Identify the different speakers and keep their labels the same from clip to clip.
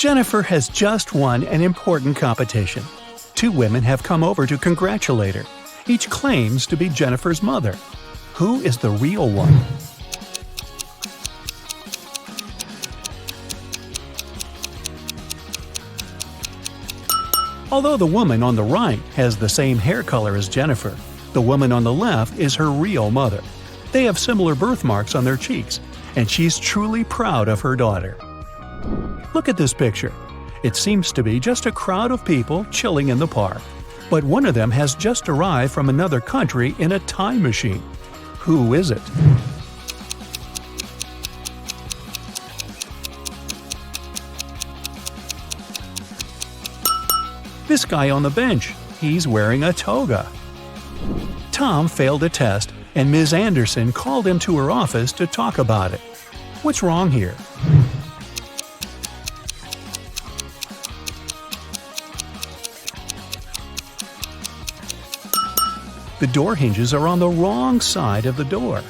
Speaker 1: Jennifer has just won an important competition. Two women have come over to congratulate her. Each claims to be Jennifer's mother. Who is the real one? Although the woman on the right has the same hair color as Jennifer, the woman on the left is her real mother. They have similar birthmarks on their cheeks, and she's truly proud of her daughter. Look at this picture. It seems to be just a crowd of people chilling in the park. But one of them has just arrived from another country in a time machine. Who is it? This guy on the bench. He's wearing a toga. Tom failed a test, and Ms. Anderson called him to her office to talk about it. What's wrong here? The door hinges are on the wrong side of the door.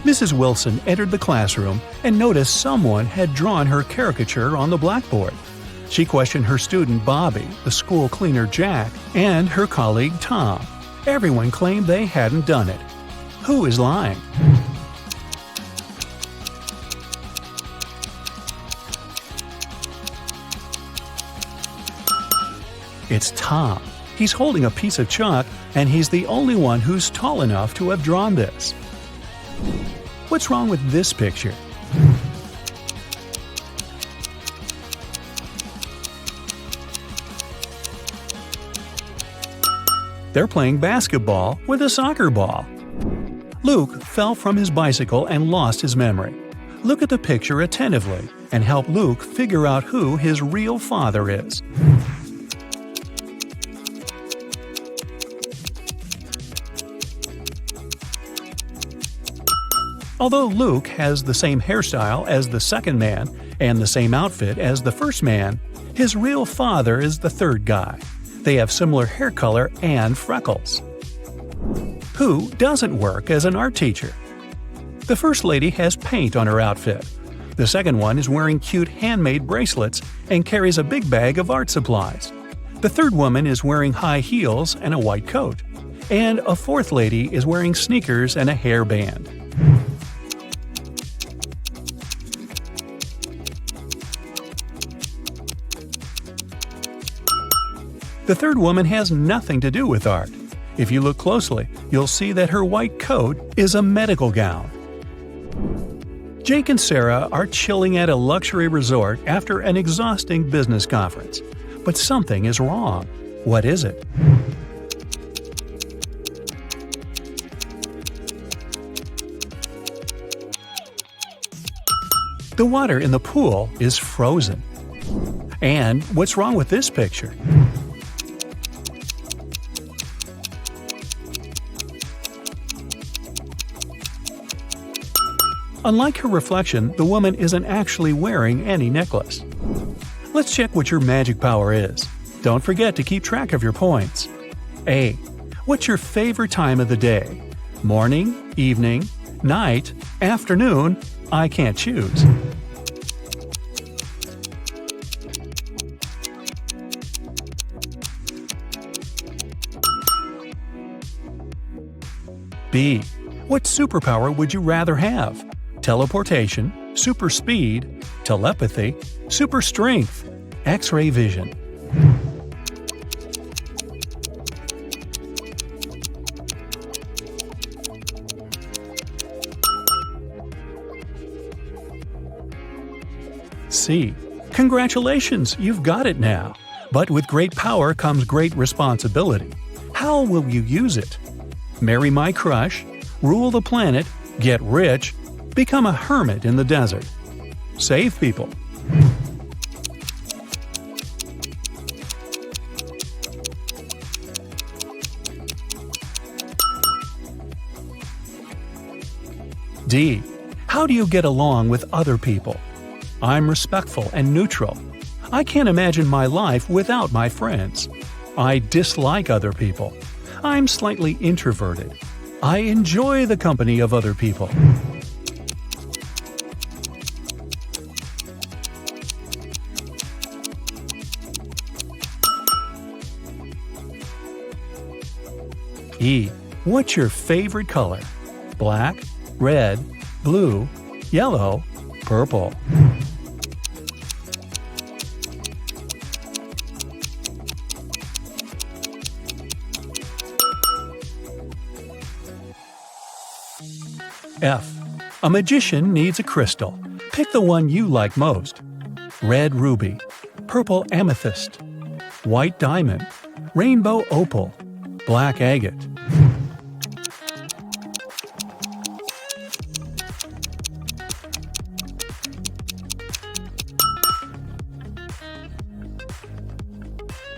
Speaker 1: Mrs. Wilson entered the classroom and noticed someone had drawn her caricature on the blackboard. She questioned her student Bobby, the school cleaner Jack, and her colleague Tom. Everyone claimed they hadn't done it. Who is lying? It's Tom. He's holding a piece of chalk, and he's the only one who's tall enough to have drawn this. What's wrong with this picture? They're playing basketball with a soccer ball. Luke fell from his bicycle and lost his memory. Look at the picture attentively and help Luke figure out who his real father is. Although Luke has the same hairstyle as the second man and the same outfit as the first man, his real father is the third guy. They have similar hair color and freckles. Who doesn't work as an art teacher? The first lady has paint on her outfit. The second one is wearing cute handmade bracelets and carries a big bag of art supplies. The third woman is wearing high heels and a white coat. And a fourth lady is wearing sneakers and a hairband. The third woman has nothing to do with art. If you look closely, you'll see that her white coat is a medical gown. Jake and Sarah are chilling at a luxury resort after an exhausting business conference. But something is wrong. What is it? The water in the pool is frozen. And what's wrong with this picture? Unlike her reflection, the woman isn't actually wearing any necklace. Let's check what your magic power is. Don't forget to keep track of your points. A. What's your favorite time of the day? Morning, evening, night, afternoon? I can't choose. B. What superpower would you rather have? Teleportation, super speed, telepathy, super strength, X-ray vision. C. Congratulations, you've got it now. But with great power comes great responsibility. How will you use it? Marry my crush, rule the planet, get rich, become a hermit in the desert. Save people. D. How do you get along with other people? I'm respectful and neutral. I can't imagine my life without my friends. I dislike other people. I'm slightly introverted. I enjoy the company of other people. E. What's your favorite color? Black, red, blue, yellow, purple. F. A magician needs a crystal. Pick the one you like most. Red ruby, purple amethyst, white diamond, rainbow opal, black agate.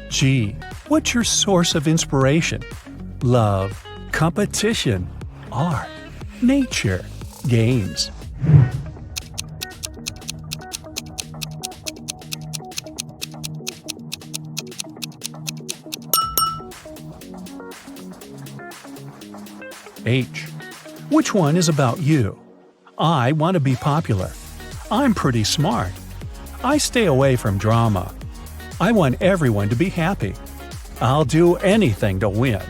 Speaker 1: G. What's your source of inspiration? Love, competition, art, nature, games. H. Which one is about you? I want to be popular. I'm pretty smart. I stay away from drama. I want everyone to be happy. I'll do anything to win.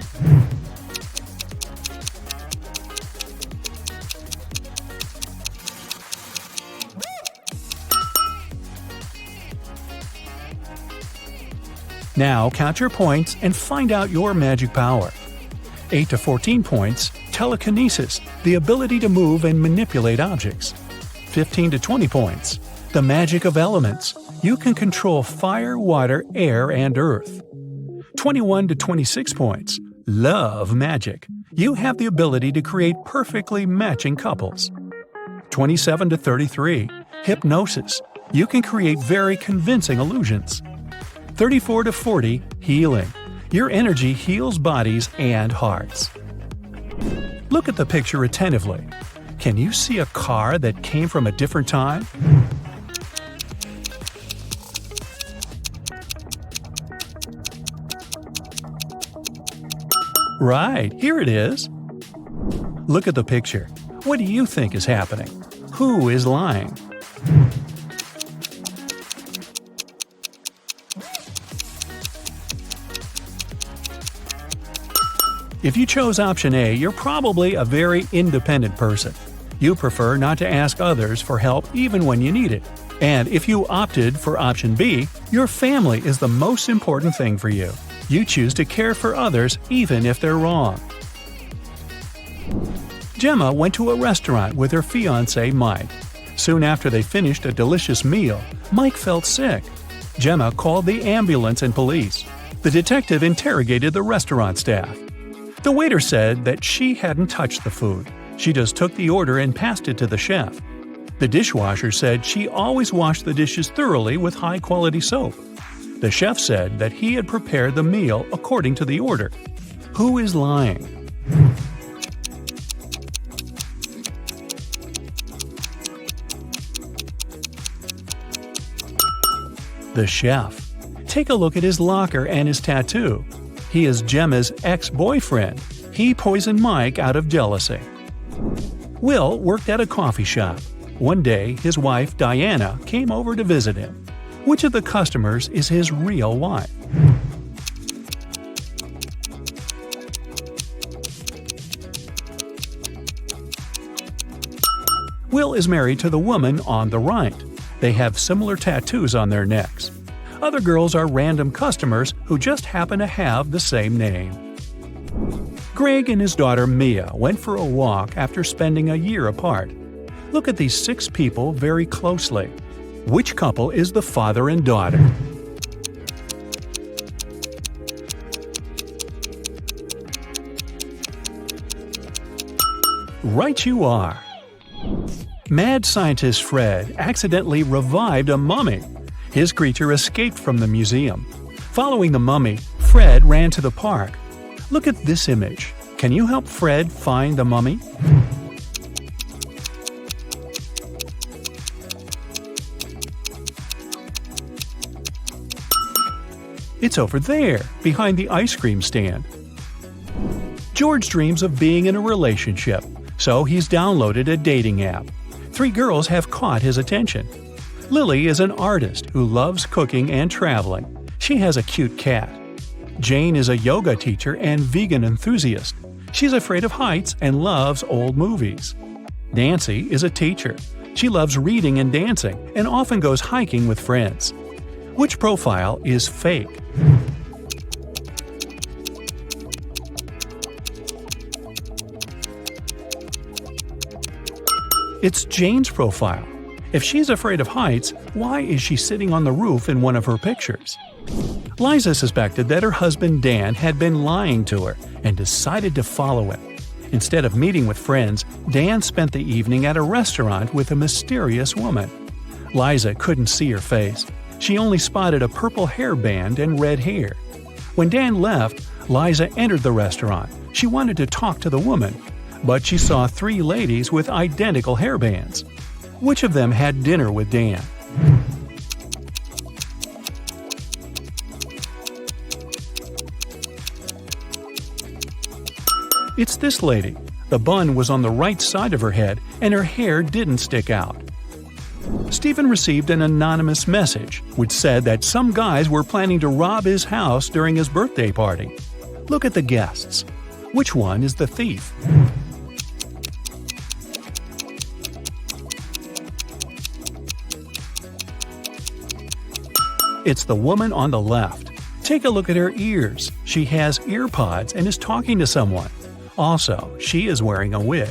Speaker 1: Now count your points and find out your magic power. 8 to 14 points, telekinesis, the ability to move and manipulate objects. 15 to 20 points, the magic of elements. You can control fire, water, air, and earth. 21 to 26 points, love magic. You have the ability to create perfectly matching couples. 27 to 33, hypnosis. You can create very convincing illusions. 34 to 40, healing. Your energy heals bodies and hearts. Look at the picture attentively. Can you see a car that came from a different time? Right, here it is. Look at the picture. What do you think is happening? Who is lying? If you chose option A, you're probably a very independent person. You prefer not to ask others for help even when you need it. And if you opted for option B, your family is the most important thing for you. You choose to care for others even if they're wrong. Gemma went to a restaurant with her fiancé Mike. Soon after they finished a delicious meal, Mike felt sick. Gemma called the ambulance and police. The detective interrogated the restaurant staff. The waiter said that she hadn't touched the food. She just took the order and passed it to the chef. The dishwasher said she always washed the dishes thoroughly with high-quality soap. The chef said that he had prepared the meal according to the order. Who is lying? The chef. Take a look at his locker and his tattoo. He is Gemma's ex-boyfriend. He poisoned Mike out of jealousy. Will worked at a coffee shop. One day, his wife, Diana, came over to visit him. Which of the customers is his real wife? Will is married to the woman on the right. They have similar tattoos on their necks. Other girls are random customers who just happen to have the same name. Greg and his daughter Mia went for a walk after spending a year apart. Look at these 6 people very closely. Which couple is the father and daughter? Right you are! Mad scientist Fred accidentally revived a mummy. His creature escaped from the museum. Following the mummy, Fred ran to the park. Look at this image. Can you help Fred find the mummy? It's over there, behind the ice cream stand. George dreams of being in a relationship, so he's downloaded a dating app. 3 girls have caught his attention. Lily is an artist who loves cooking and traveling. She has a cute cat. Jane is a yoga teacher and vegan enthusiast. She's afraid of heights and loves old movies. Nancy is a teacher. She loves reading and dancing and often goes hiking with friends. Which profile is fake? It's Jane's profile. If she's afraid of heights, why is she sitting on the roof in one of her pictures? Liza suspected that her husband Dan had been lying to her and decided to follow him. Instead of meeting with friends, Dan spent the evening at a restaurant with a mysterious woman. Liza couldn't see her face. She only spotted a purple hairband and red hair. When Dan left, Liza entered the restaurant. She wanted to talk to the woman, but she saw 3 ladies with identical hairbands. Which of them had dinner with Dan? It's this lady. The bun was on the right side of her head and her hair didn't stick out. Stephen received an anonymous message which said that some guys were planning to rob his house during his birthday party. Look at the guests. Which one is the thief? It's the woman on the left. Take a look at her ears. She has ear pods and is talking to someone. Also, she is wearing a wig.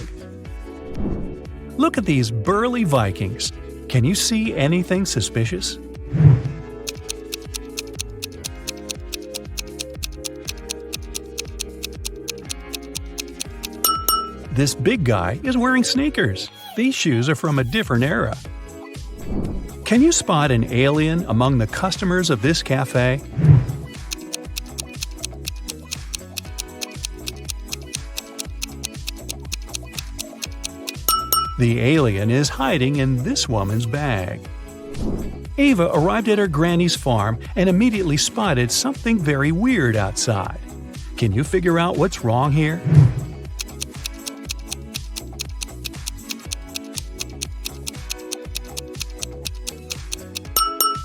Speaker 1: Look at these burly Vikings. Can you see anything suspicious? This big guy is wearing sneakers. These shoes are from a different era. Can you spot an alien among the customers of this cafe? The alien is hiding in this woman's bag. Ava arrived at her granny's farm and immediately spotted something very weird outside. Can you figure out what's wrong here?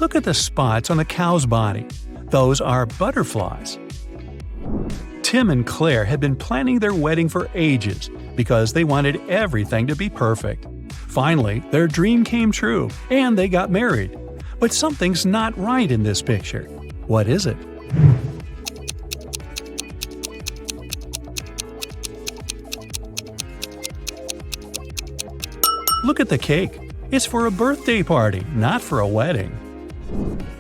Speaker 1: Look at the spots on the cow's body. Those are butterflies. Tim and Claire had been planning their wedding for ages because they wanted everything to be perfect. Finally, their dream came true and they got married. But something's not right in this picture. What is it? Look at the cake. It's for a birthday party, not for a wedding.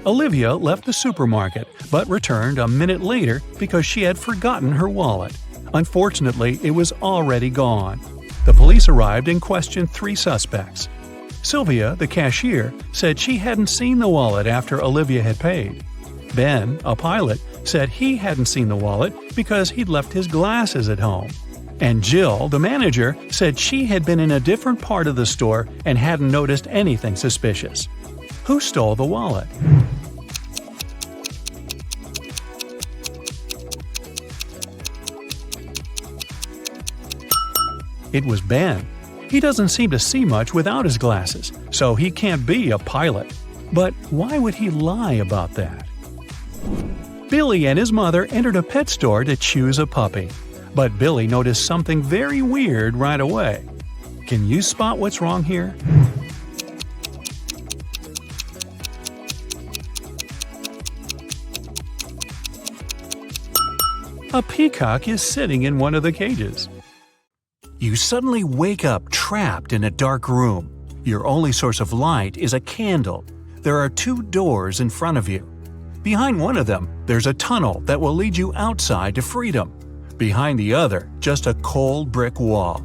Speaker 1: Olivia left the supermarket, but returned a minute later because she had forgotten her wallet. Unfortunately, it was already gone. The police arrived and questioned 3 suspects. Sylvia, the cashier, said she hadn't seen the wallet after Olivia had paid. Ben, a pilot, said he hadn't seen the wallet because he'd left his glasses at home. And Jill, the manager, said she had been in a different part of the store and hadn't noticed anything suspicious. Who stole the wallet? It was Ben. He doesn't seem to see much without his glasses, so he can't be a pilot. But why would he lie about that? Billy and his mother entered a pet store to choose a puppy. But Billy noticed something very weird right away. Can you spot what's wrong here? A peacock is sitting in one of the cages. You suddenly wake up trapped in a dark room. Your only source of light is a candle. There are 2 doors in front of you. Behind one of them, there's a tunnel that will lead you outside to freedom. Behind the other, just a cold brick wall.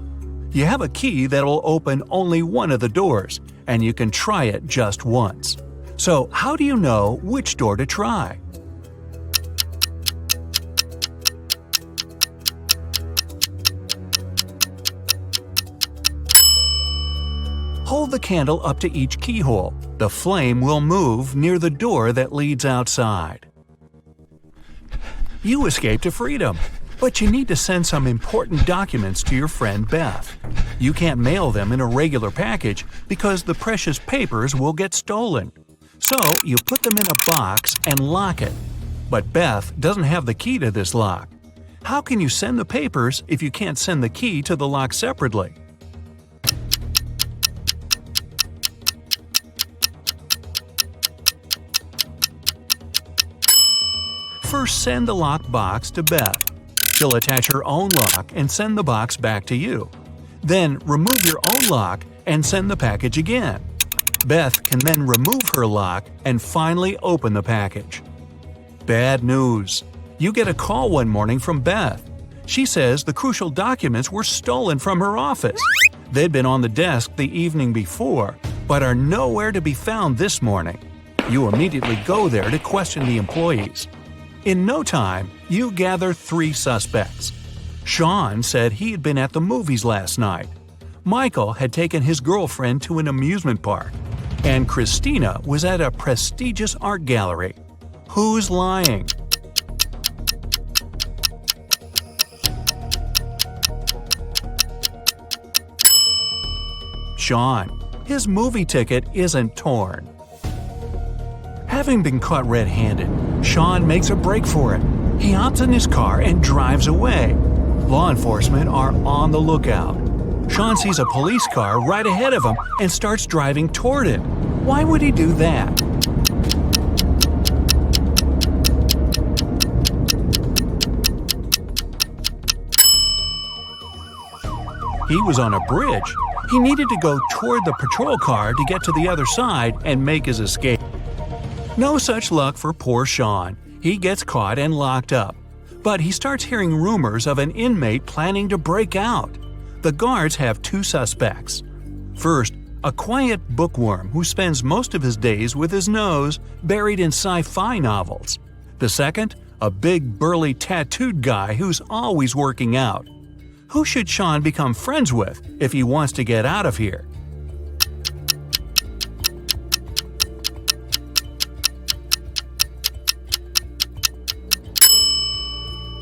Speaker 1: You have a key that will open only one of the doors, and you can try it just once. So how do you know which door to try? Hold the candle up to each keyhole. The flame will move near the door that leads outside. You escape to freedom, but you need to send some important documents to your friend Beth. You can't mail them in a regular package because the precious papers will get stolen. So you put them in a box and lock it. But Beth doesn't have the key to this lock. How can you send the papers if you can't send the key to the lock separately? First, send the locked box to Beth. She'll attach her own lock and send the box back to you. Then remove your own lock and send the package again. Beth can then remove her lock and finally open the package. Bad news. You get a call one morning from Beth. She says the crucial documents were stolen from her office. They'd been on the desk the evening before, but are nowhere to be found this morning. You immediately go there to question the employees. In no time, you gather 3 suspects. Sean said he had been at the movies last night. Michael had taken his girlfriend to an amusement park. And Christina was at a prestigious art gallery. Who's lying? Sean. His movie ticket isn't torn. Having been caught red-handed, Sean makes a break for it. He hops in his car and drives away. Law enforcement are on the lookout. Sean sees a police car right ahead of him and starts driving toward it. Why would he do that? He was on a bridge. He needed to go toward the patrol car to get to the other side and make his escape. No such luck for poor Sean. He gets caught and locked up. But he starts hearing rumors of an inmate planning to break out. The guards have 2 suspects. First, a quiet bookworm who spends most of his days with his nose buried in sci-fi novels. The second, a big burly tattooed guy who's always working out. Who should Sean become friends with if he wants to get out of here?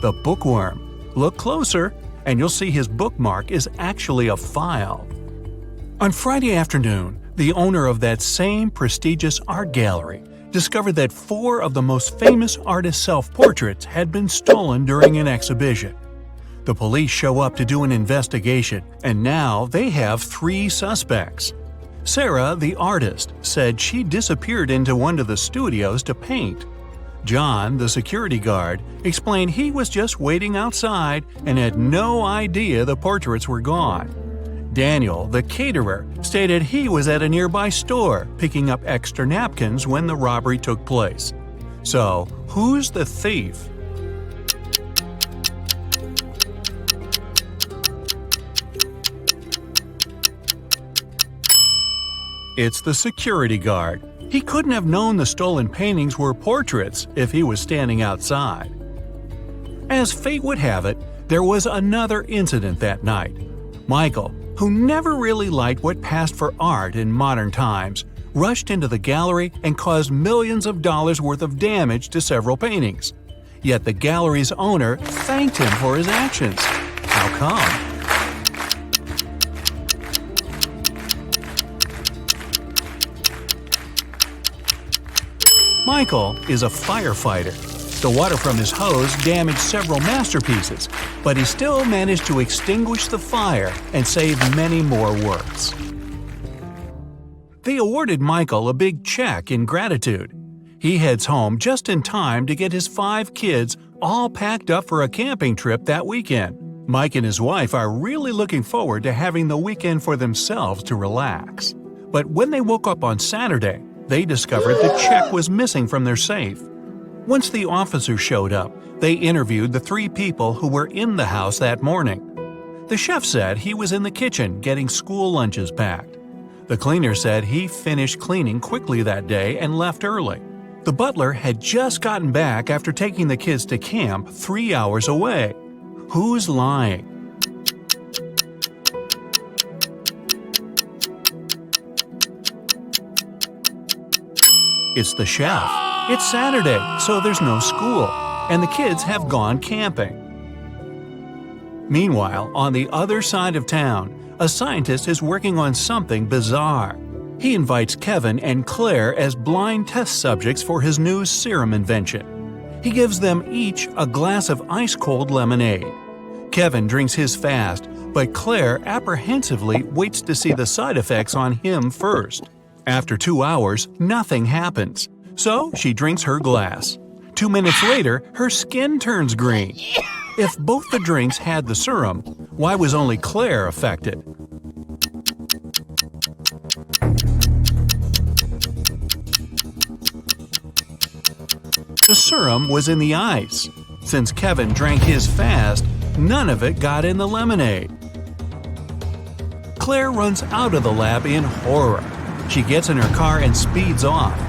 Speaker 1: The bookworm. Look closer, and you'll see his bookmark is actually a file. On Friday afternoon, the owner of that same prestigious art gallery discovered that 4 of the most famous artists' self-portraits had been stolen during an exhibition. The police show up to do an investigation, and now they have 3 suspects. Sarah, the artist, said she disappeared into one of the studios to paint. John, the security guard, explained he was just waiting outside and had no idea the portraits were gone. Daniel, the caterer, stated he was at a nearby store picking up extra napkins when the robbery took place. So, who's the thief? It's the security guard. He couldn't have known the stolen paintings were portraits if he was standing outside. As fate would have it, there was another incident that night. Michael, who never really liked what passed for art in modern times, rushed into the gallery and caused millions of dollars worth of damage to several paintings. Yet the gallery's owner thanked him for his actions. How come? Michael is a firefighter. The water from his hose damaged several masterpieces, but he still managed to extinguish the fire and save many more works. They awarded Michael a big check in gratitude. He heads home just in time to get his 5 kids all packed up for a camping trip that weekend. Mike and his wife are really looking forward to having the weekend for themselves to relax. But when they woke up on Saturday, they discovered the check was missing from their safe. Once the officers showed up, they interviewed the 3 people who were in the house that morning. The chef said he was in the kitchen getting school lunches packed. The cleaner said he finished cleaning quickly that day and left early. The butler had just gotten back after taking the kids to camp 3 hours away. Who's lying? It's the chef. It's Saturday, so there's no school, and the kids have gone camping. Meanwhile, on the other side of town, a scientist is working on something bizarre. He invites Kevin and Claire as blind test subjects for his new serum invention. He gives them each a glass of ice-cold lemonade. Kevin drinks his fast, but Claire apprehensively waits to see the side effects on him first. After 2 hours, nothing happens, so she drinks her glass. 2 minutes later, her skin turns green. If both the drinks had the serum, why was only Claire affected? The serum was in the ice. Since Kevin drank his fast, none of it got in the lemonade. Claire runs out of the lab in horror. She gets in her car and speeds off.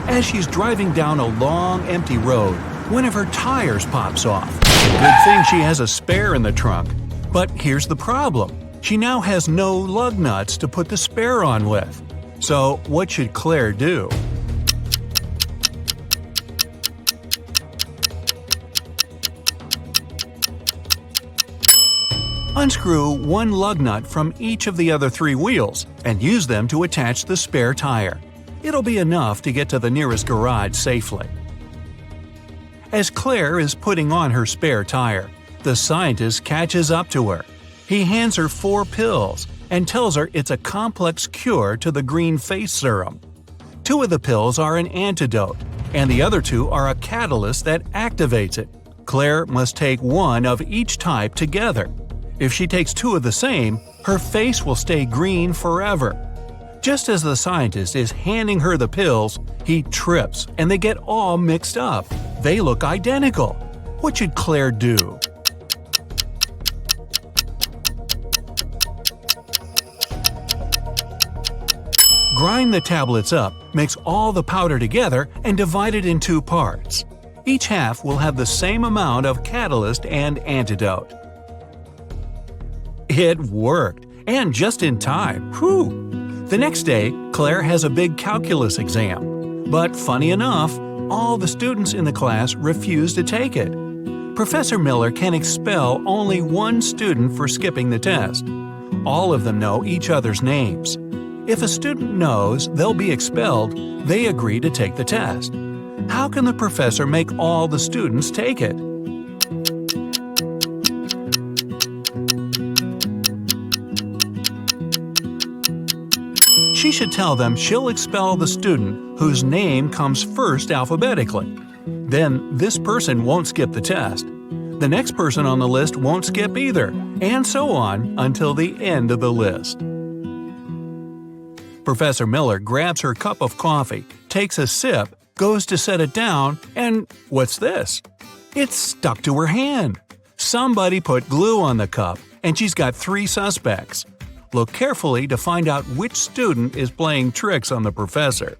Speaker 1: As she's driving down a long, empty road, one of her tires pops off. Good thing she has a spare in the trunk. But here's the problem. She now has no lug nuts to put the spare on with. So what should Claire do? Unscrew one lug nut from each of the other 3 wheels and use them to attach the spare tire. It'll be enough to get to the nearest garage safely. As Claire is putting on her spare tire, the scientist catches up to her. He hands her 4 pills and tells her it's a complex cure to the green face serum. 2 of the pills are an antidote, and the other 2 are a catalyst that activates it. Claire must take 1 of each type together. If she takes 2 of the same, her face will stay green forever. Just as the scientist is handing her the pills, he trips and they get all mixed up. They look identical. What should Claire do? Grind the tablets up, mix all the powder together, and divide it in 2 parts. Each half will have the same amount of catalyst and antidote. It worked, and just in time. Whew! The next day, Claire has a big calculus exam. But funny enough, all the students in the class refuse to take it. Professor Miller can expel only 1 student for skipping the test. All of them know each other's names. If a student knows they'll be expelled, they agree to take the test. How can the professor make all the students take it? She should tell them she'll expel the student whose name comes first alphabetically. Then this person won't skip the test. The next person on the list won't skip either, and so on until the end of the list. Professor Miller grabs her cup of coffee, takes a sip, goes to set it down, and what's this? It's stuck to her hand. Somebody put glue on the cup, and she's got 3 suspects. Look carefully to find out which student is playing tricks on the professor.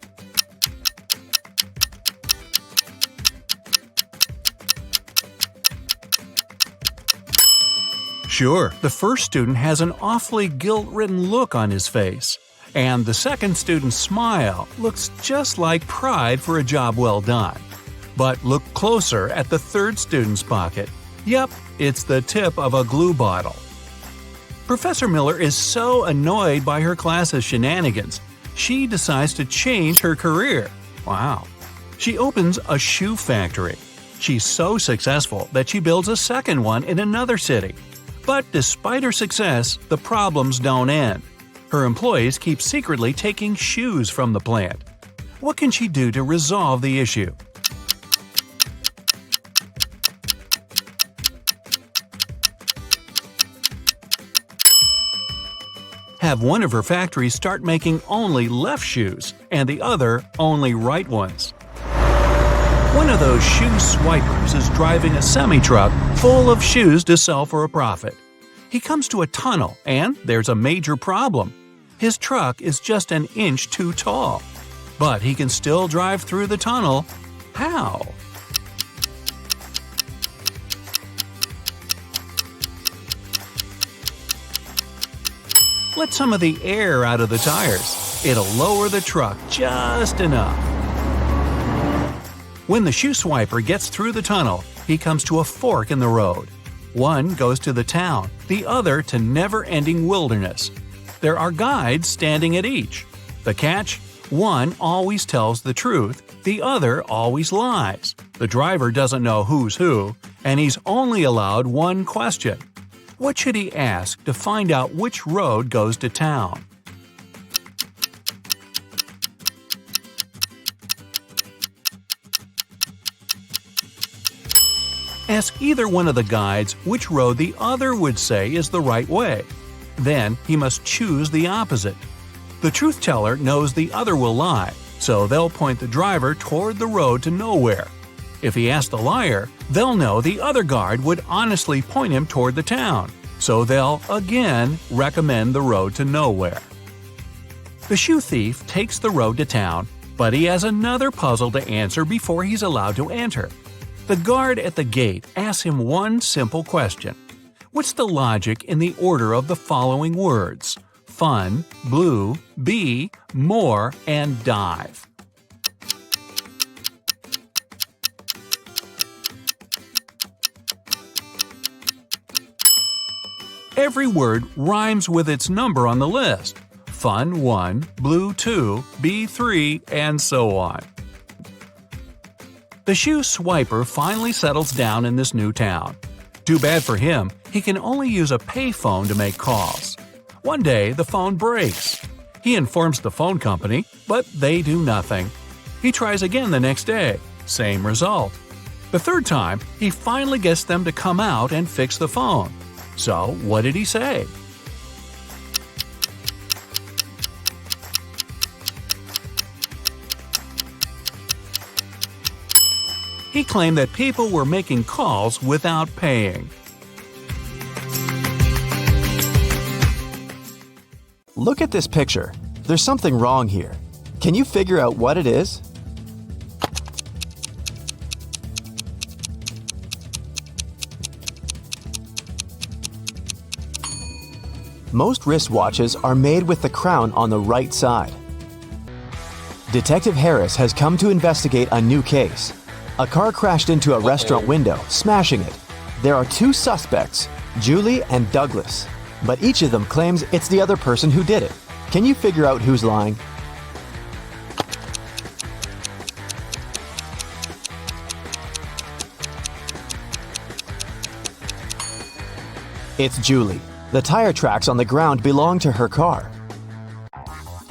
Speaker 1: Sure, the first student has an awfully guilt-ridden look on his face. And the second student's smile looks just like pride for a job well done. But look closer at the third student's pocket. Yep, it's the tip of a glue bottle. Professor Miller is so annoyed by her class's shenanigans, she decides to change her career. Wow. She opens a shoe factory. She's so successful that she builds a second one in another city. But despite her success, the problems don't end. Her employees keep secretly taking shoes from the plant. What can she do to resolve the issue? Have one of her factories start making only left shoes and the other only right ones. One of those shoe swipers is driving a semi-truck full of shoes to sell for a profit. He comes to a tunnel and there's a major problem. His truck is just an inch too tall. But he can still drive through the tunnel. How? Let some of the air out of the tires. It'll lower the truck just enough. When the shoe swiper gets through the tunnel, he comes to a fork in the road. One goes to the town, the other to never-ending wilderness. There are guides standing at each. The catch? One always tells the truth, the other always lies. The driver doesn't know who's who, and he's only allowed one question. What should he ask to find out which road goes to town? Ask either one of the guides which road the other would say is the right way. Then he must choose the opposite. The truth teller knows the other will lie, so they'll point the driver toward the road to nowhere. If he asks the liar, they'll know the other guard would honestly point him toward the town, so they'll again recommend the road to nowhere. The shoe thief takes the road to town, but he has another puzzle to answer before he's allowed to enter. The guard at the gate asks him one simple question. What's the logic in the order of the following words? Fun, blue, bee, more, and dive. Every word rhymes with its number on the list. Fun 1, blue 2, bee 3, and so on. The shoe swiper finally settles down in this new town. Too bad for him, he can only use a payphone to make calls. One day, the phone breaks. He informs the phone company, but they do nothing. He tries again the next day, same result. The third time, he finally gets them to come out and fix the phone. So, what did he say? He claimed that people were making calls without paying.
Speaker 2: Look at this picture. There's something wrong here. Can you figure out what it is? Most wristwatches are made with the crown on the right side. Detective Harris has come to investigate a new case. A car crashed into a restaurant window, smashing it. There are two suspects, Julie and Douglas, but each of them claims it's the other person who did it. Can you figure out who's lying? It's Julie. The tire tracks on the ground belong to her car.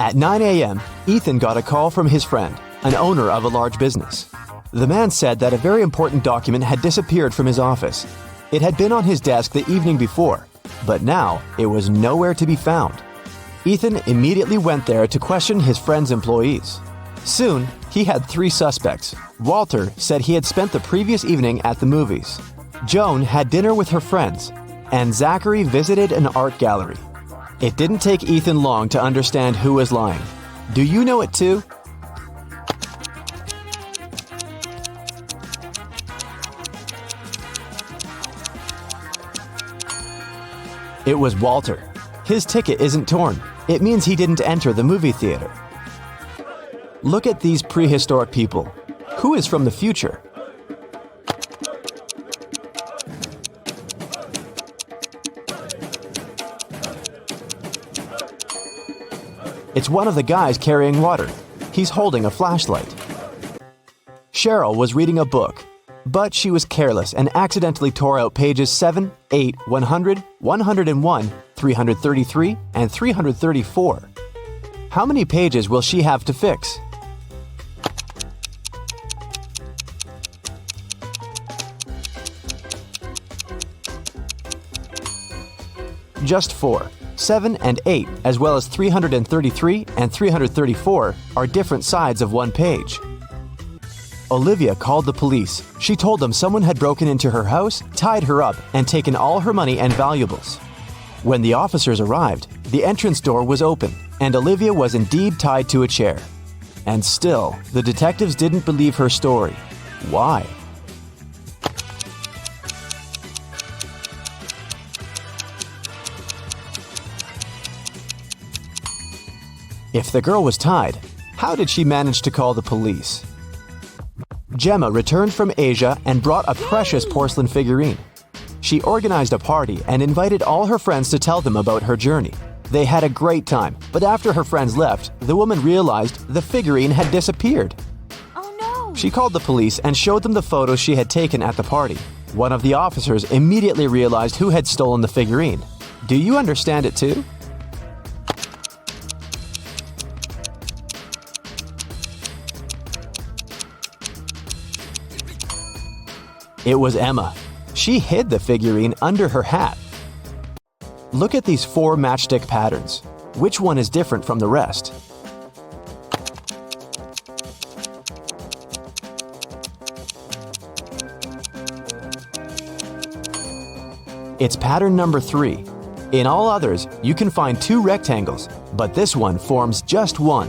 Speaker 2: At 9 a.m., Ethan got a call from his friend, an owner of a large business. The man said that a very important document had disappeared from his office. It had been on his desk the evening before, but now it was nowhere to be found. Ethan immediately went there to question his friend's employees. Soon, he had three suspects. Walter said he had spent the previous evening at the movies. Joan had dinner with her friends, and Zachary visited an art gallery. It didn't take Ethan long to understand who was lying. Do you know it too? It was Walter. His ticket isn't torn. It means he didn't enter the movie theater. Look at these prehistoric people. Who is from the future? It's one of the guys carrying water. He's holding a flashlight. Cheryl was reading a book, but she was careless and accidentally tore out pages 7, 8, 100, 101, 333, and 334. How many pages will she have to fix? Just 4. 7 and 8, as well as 333 and 334, are different sides of one page. Olivia called the police. She told them someone had broken into her house, tied her up, and taken all her money and valuables. When the officers arrived, the entrance door was open, and Olivia was indeed tied to a chair. And still, the detectives didn't believe her story. Why? If the girl was tied, how did she manage to call the police? Gemma returned from Asia and brought a precious porcelain figurine. She organized a party and invited all her friends to tell them about her journey. They had a great time, but after her friends left, the woman realized the figurine had disappeared.
Speaker 3: Oh no!
Speaker 2: She called the police and showed them the photos she had taken at the party. One of the officers immediately realized who had stolen the figurine. Do you understand it too? It was Emma. She hid the figurine under her hat. Look at these 4 matchstick patterns. Which one is different from the rest? It's pattern number 3. In all others, you can find 2 rectangles, but this one forms just one.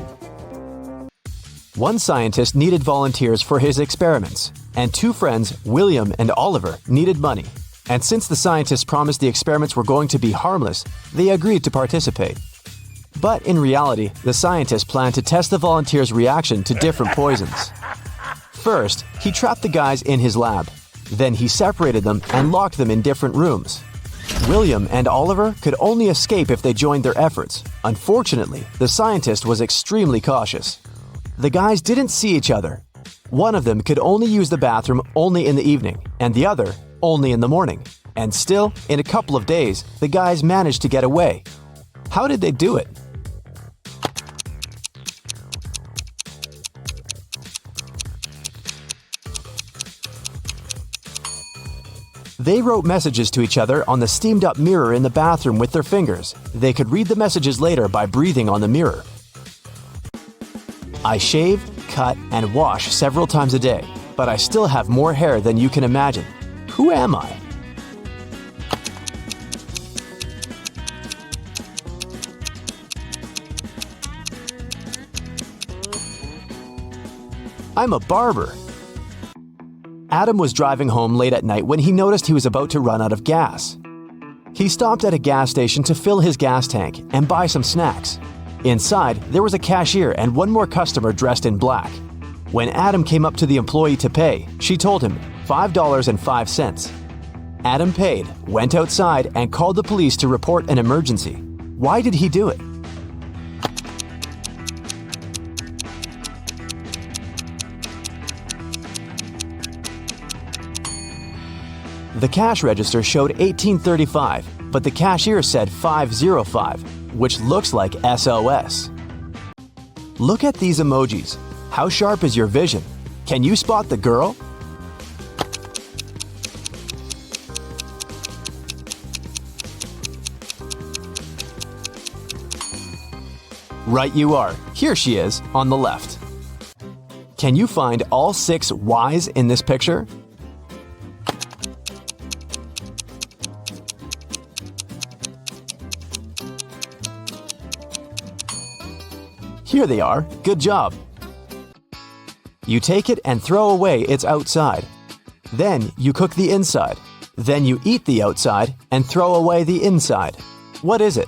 Speaker 2: One scientist needed volunteers for his experiments, and 2 friends, William and Oliver, needed money. And since the scientists promised the experiments were going to be harmless, they agreed to participate. But in reality, the scientists planned to test the volunteers' reaction to different poisons. First, he trapped the guys in his lab. Then he separated them and locked them in different rooms. William and Oliver could only escape if they joined their efforts. Unfortunately, the scientist was extremely cautious. The guys didn't see each other. One of them could only use the bathroom only in the evening, and the other only in the morning. And still, in a couple of days, the guys managed to get away. How did they do it? They wrote messages to each other on the steamed-up mirror in the bathroom with their fingers. They could read the messages later by breathing on the mirror. I shave, cut, and wash several times a day, but I still have more hair than you can imagine. Who am I? I'm a barber. Adam was driving home late at night when he noticed he was about to run out of gas. He stopped at a gas station to fill his gas tank and buy some snacks. Inside, there was a cashier and one more customer dressed in black. When Adam came up to the employee to pay, she told him $5.05. Adam paid, went outside, and called the police to report an emergency. Why did he do it? The cash register showed 1835, but the cashier said 505, which looks like SOS. Look at these emojis. How sharp is your vision? Can you spot the girl? Right you are. Here she is, on the left. Can you find all 6 Ys in this picture? Here they are. Good job. You take it and throw away its outside. Then you cook the inside. Then you eat the outside and throw away the inside. What is it?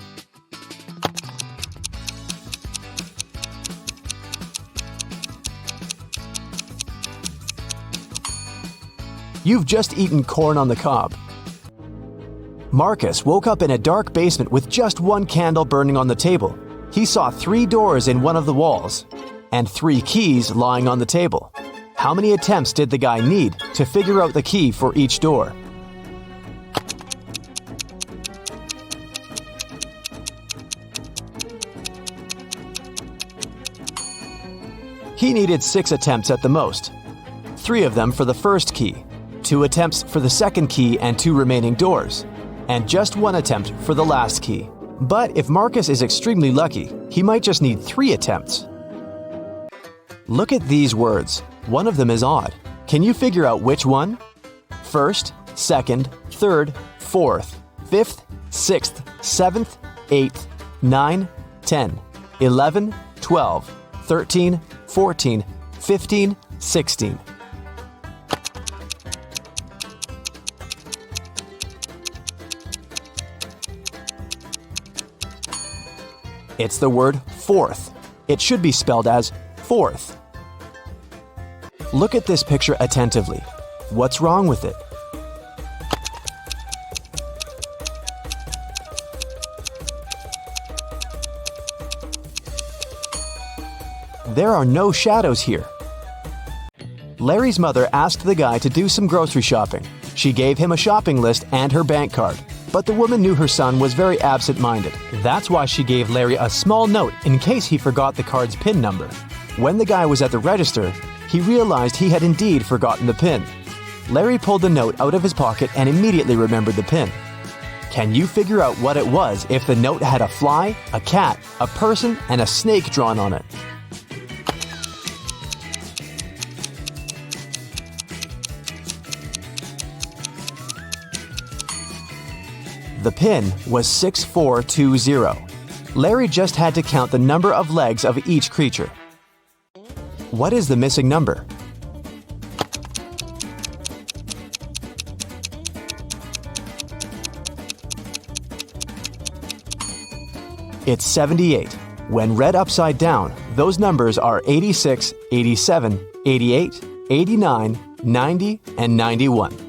Speaker 2: You've just eaten corn on the cob. Marcus woke up in a dark basement with just one candle burning on the table. He saw 3 doors in one of the walls and 3 keys lying on the table. How many attempts did the guy need to figure out the key for each door? He needed 6 attempts at the most. 3 of them for the first key, 2 attempts for the second key and 2 remaining doors, and just 1 attempt for the last key. But if Marcus is extremely lucky, he might just need 3 attempts. Look at these words. One of them is odd. Can you figure out which one? First, second, third, fourth, fifth, sixth, 7th, 8th, 9, 10, 11, 12, 13, 14, 15, 16. It's the word fourth. It should be spelled as fourth. Look at this picture attentively. What's wrong with it? There are no shadows here. Larry's mother asked the guy to do some grocery shopping. She gave him a shopping list and her bank card. But the woman knew her son was very absent-minded. That's why she gave Larry a small note in case he forgot the card's PIN number. When the guy was at the register, he realized he had indeed forgotten the PIN. Larry pulled the note out of his pocket and immediately remembered the PIN. Can you figure out what it was if the note had a fly, a cat, a person, and a snake drawn on it? The PIN was 6420. Larry just had to count the number of legs of each creature. What is the missing number? It's 78. When read upside down, those numbers are 86, 87, 88, 89, 90, and 91.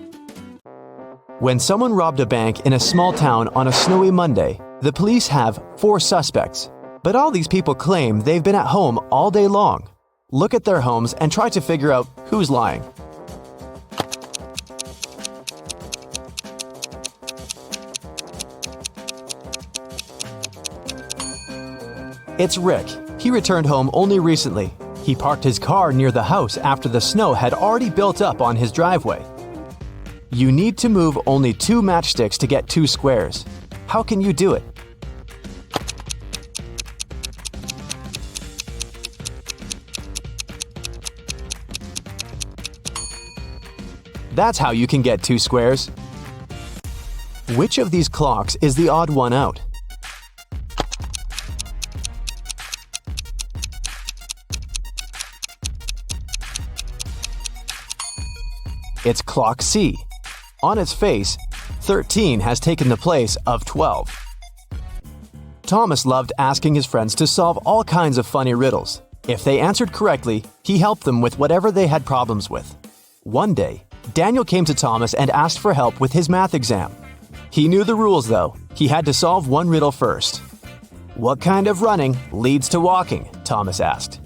Speaker 2: When someone robbed a bank in a small town on a snowy Monday, the police have 4 suspects. But all these people claim they've been at home all day long. Look at their homes and try to figure out who's lying. It's Rick. He returned home only recently. He parked his car near the house after the snow had already built up on his driveway. You need to move only 2 matchsticks to get 2 squares. How can you do it? That's how you can get 2 squares. Which of these clocks is the odd one out? It's clock C. On its face, 13 has taken the place of 12. Thomas loved asking his friends to solve all kinds of funny riddles. If they answered correctly, he helped them with whatever they had problems with. One day, Daniel came to Thomas and asked for help with his math exam. He knew the rules though. He had to solve one riddle first. "What kind of running leads to walking?" Thomas asked.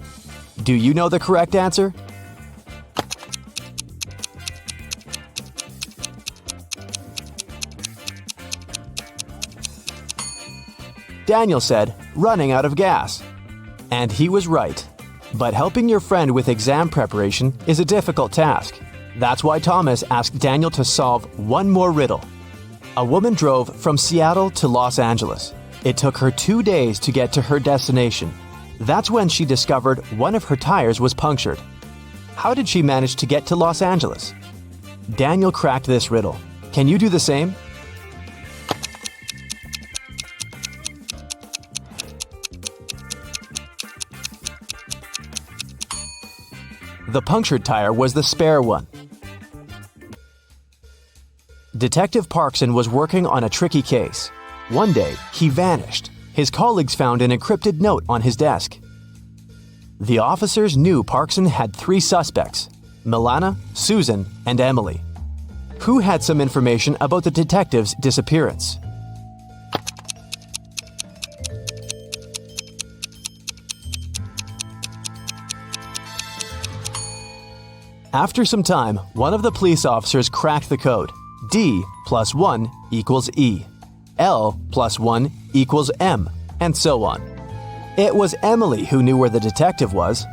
Speaker 2: Do you know the correct answer? Daniel said, "Running out of gas." And he was right. But helping your friend with exam preparation is a difficult task. That's why Thomas asked Daniel to solve one more riddle. A woman drove from Seattle to Los Angeles. It took her 2 days to get to her destination. That's when she discovered one of her tires was punctured. How did she manage to get to Los Angeles? Daniel cracked this riddle. Can you do the same? The punctured tire was the spare one. Detective Parkson was working on a tricky case. One day, he vanished. His colleagues found an encrypted note on his desk. The officers knew Parkson had 3 suspects: Milana, Susan, and Emily. Who had some information about the detective's disappearance? After some time, one of the police officers cracked the code. D plus 1 equals E. L plus 1 equals M, and so on. It was Emily who knew where the detective was.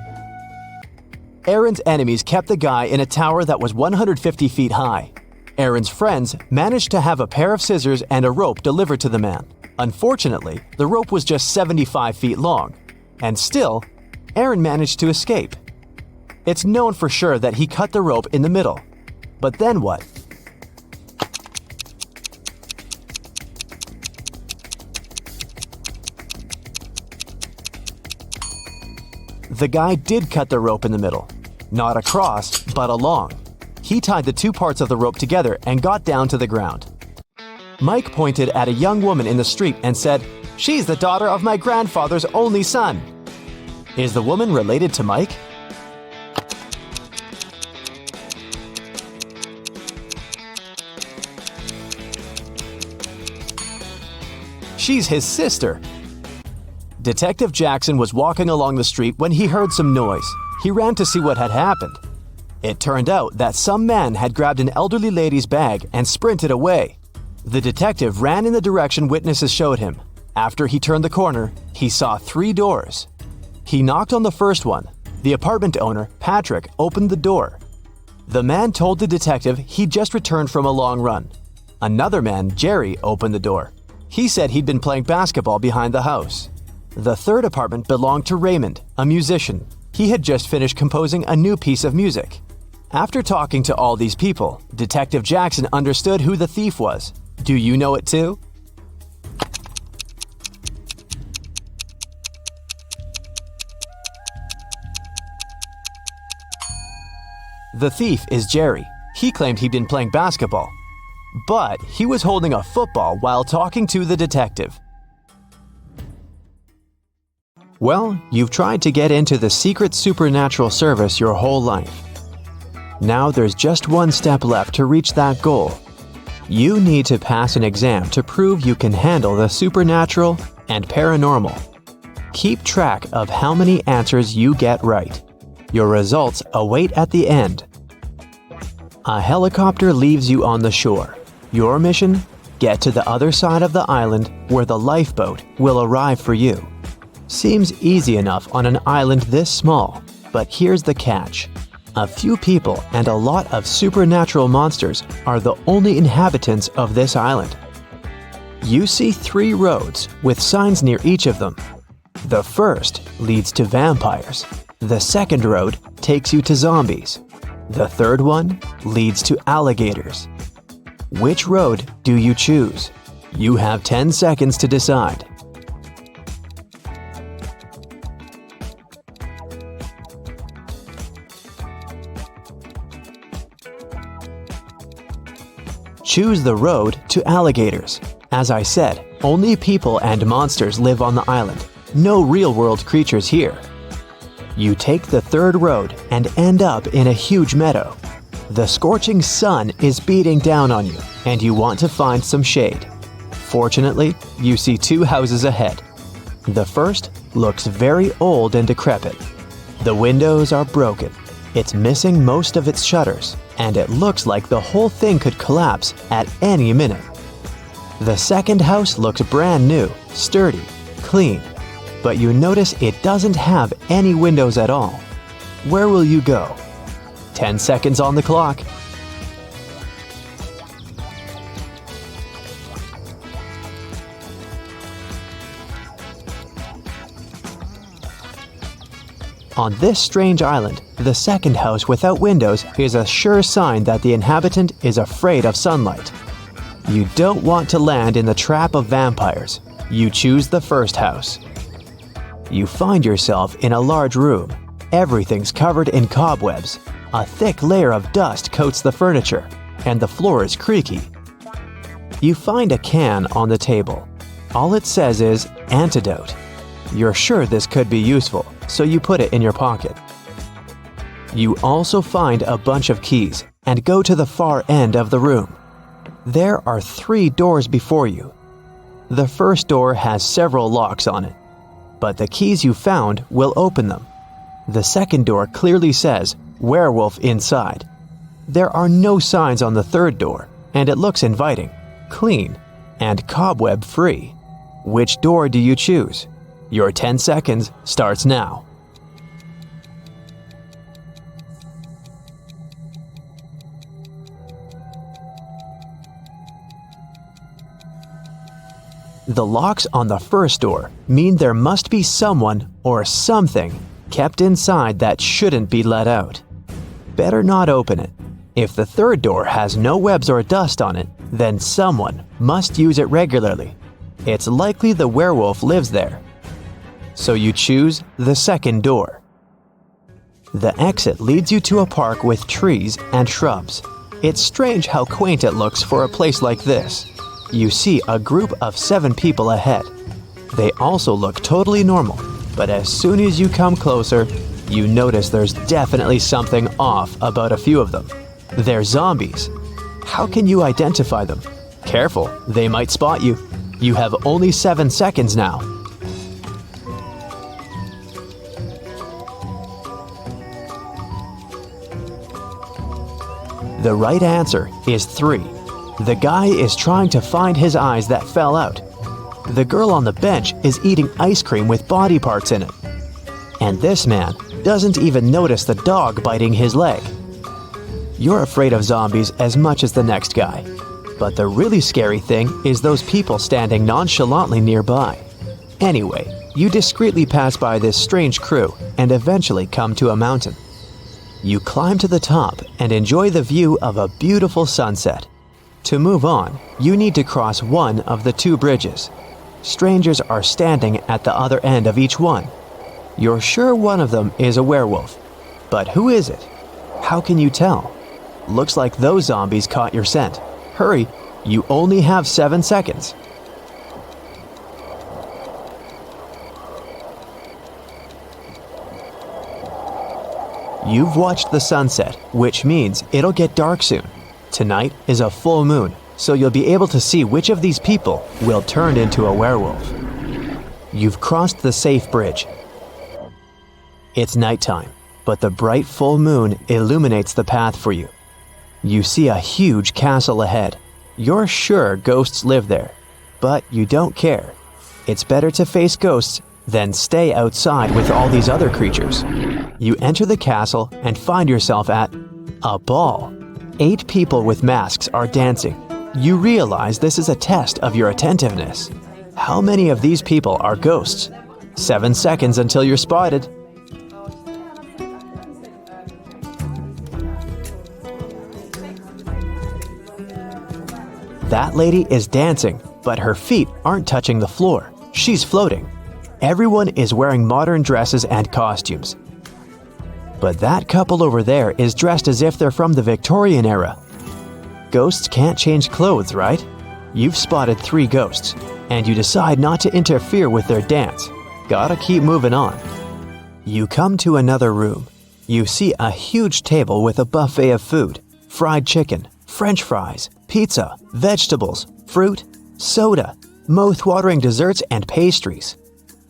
Speaker 2: Aaron's enemies kept the guy in a tower that was 150 feet high. Aaron's friends managed to have a pair of scissors and a rope delivered to the man. Unfortunately, the rope was just 75 feet long. And still, Aaron managed to escape. It's known for sure that he cut the rope in the middle. But then what? The guy did cut the rope in the middle. Not across, but along. He tied the 2 parts of the rope together and got down to the ground. Mike pointed at a young woman in the street and said, "She's the daughter of my grandfather's only son." Is the woman related to Mike? She's his sister. Detective Jackson was walking along the street when he heard some noise. He ran to see what had happened. It turned out that some man had grabbed an elderly lady's bag and sprinted away. The detective ran in the direction witnesses showed him. After he turned the corner, he saw 3 doors. He knocked on the first one. The apartment owner, Patrick, opened the door. The man told the detective he'd just returned from a long run. Another man, Jerry, opened the door. He said he'd been playing basketball behind the house. The third apartment belonged to Raymond, a musician. He had just finished composing a new piece of music. After talking to all these people, Detective Jackson understood who the thief was. Do you know it too? The thief is Jerry. He claimed he'd been playing basketball, but he was holding a football while talking to the detective. Well, you've tried to get into the secret supernatural service your whole life. Now there's just one step left to reach that goal. You need to pass an exam to prove you can handle the supernatural and paranormal. Keep track of how many answers you get right. Your results await at the end. A helicopter leaves you on the shore. Your mission? Get to the other side of the island where the lifeboat will arrive for you. Seems easy enough on an island this small, but here's the catch. A few people and a lot of supernatural monsters are the only inhabitants of this island. You see 3 roads with signs near each of them. The first leads to vampires. The second road takes you to zombies. The third one leads to alligators. Which road do you choose? You have 10 seconds to decide. Choose the road to alligators. As I said, only people and monsters live on the island. No real-world creatures here. You take the third road and end up in a huge meadow. The scorching sun is beating down on you, and you want to find some shade. Fortunately, you see 2 houses ahead. The first looks very old and decrepit. The windows are broken. It's missing most of its shutters, and it looks like the whole thing could collapse at any minute. The second house looks brand new, sturdy, clean, but you notice it doesn't have any windows at all. Where will you go? 10 seconds on the clock. On this strange island, the second house without windows is a sure sign that the inhabitant is afraid of sunlight. You don't want to land in the trap of vampires. You choose the first house. You find yourself in a large room. Everything's covered in cobwebs. A thick layer of dust coats the furniture, and the floor is creaky. You find a can on the table. All it says is antidote. You're sure this could be useful, so you put it in your pocket. You also find a bunch of keys and go to the far end of the room. There are 3 doors before you. The first door has several locks on it, but the keys you found will open them. The second door clearly says werewolf inside. There are no signs on the third door, and it looks inviting, clean, and cobweb-free. Which door do you choose? Your 10 seconds starts now. The locks on the first door mean there must be someone or something kept inside that shouldn't be let out. Better not open it. If the third door has no webs or dust on it, then someone must use it regularly. It's likely the werewolf lives there. So you choose the second door. The exit leads you to a park with trees and shrubs. It's strange how quaint it looks for a place like this. You see a group of 7 people ahead. They also look totally normal, but as soon as you come closer, you notice there's definitely something off about a few of them. They're zombies. How can you identify them? Careful, they might spot you. You have only 7 seconds now. The right answer is 3. The guy is trying to find his eyes that fell out. The girl on the bench is eating ice cream with body parts in it. And this man doesn't even notice the dog biting his leg. You're afraid of zombies as much as the next guy. But the really scary thing is those people standing nonchalantly nearby. Anyway, you discreetly pass by this strange crew and eventually come to a mountain. You climb to the top and enjoy the view of a beautiful sunset. To move on, you need to cross one of the 2 bridges. Strangers are standing at the other end of each one. You're sure one of them is a werewolf. But who is it? How can you tell? Looks like those zombies caught your scent. Hurry, you only have 7 seconds. You've watched the sunset, which means it'll get dark soon. Tonight is a full moon, so you'll be able to see which of these people will turn into a werewolf. You've crossed the safe bridge. It's nighttime, but the bright full moon illuminates the path for you. You see a huge castle ahead. You're sure ghosts live there, but you don't care. It's better to face ghosts than stay outside with all these other creatures. You enter the castle and find yourself at a ball. 8 people with masks are dancing. You realize this is a test of your attentiveness. How many of these people are ghosts? 7 seconds until you're spotted. That lady is dancing, but her feet aren't touching the floor. She's floating. Everyone is wearing modern dresses and costumes. But that couple over there is dressed as if they're from the Victorian era. Ghosts can't change clothes, right? You've spotted 3 ghosts, and you decide not to interfere with their dance. Gotta keep moving on. You come to another room. You see a huge table with a buffet of food, fried chicken, French fries, pizza, vegetables, fruit, soda, mouth-watering desserts, and pastries.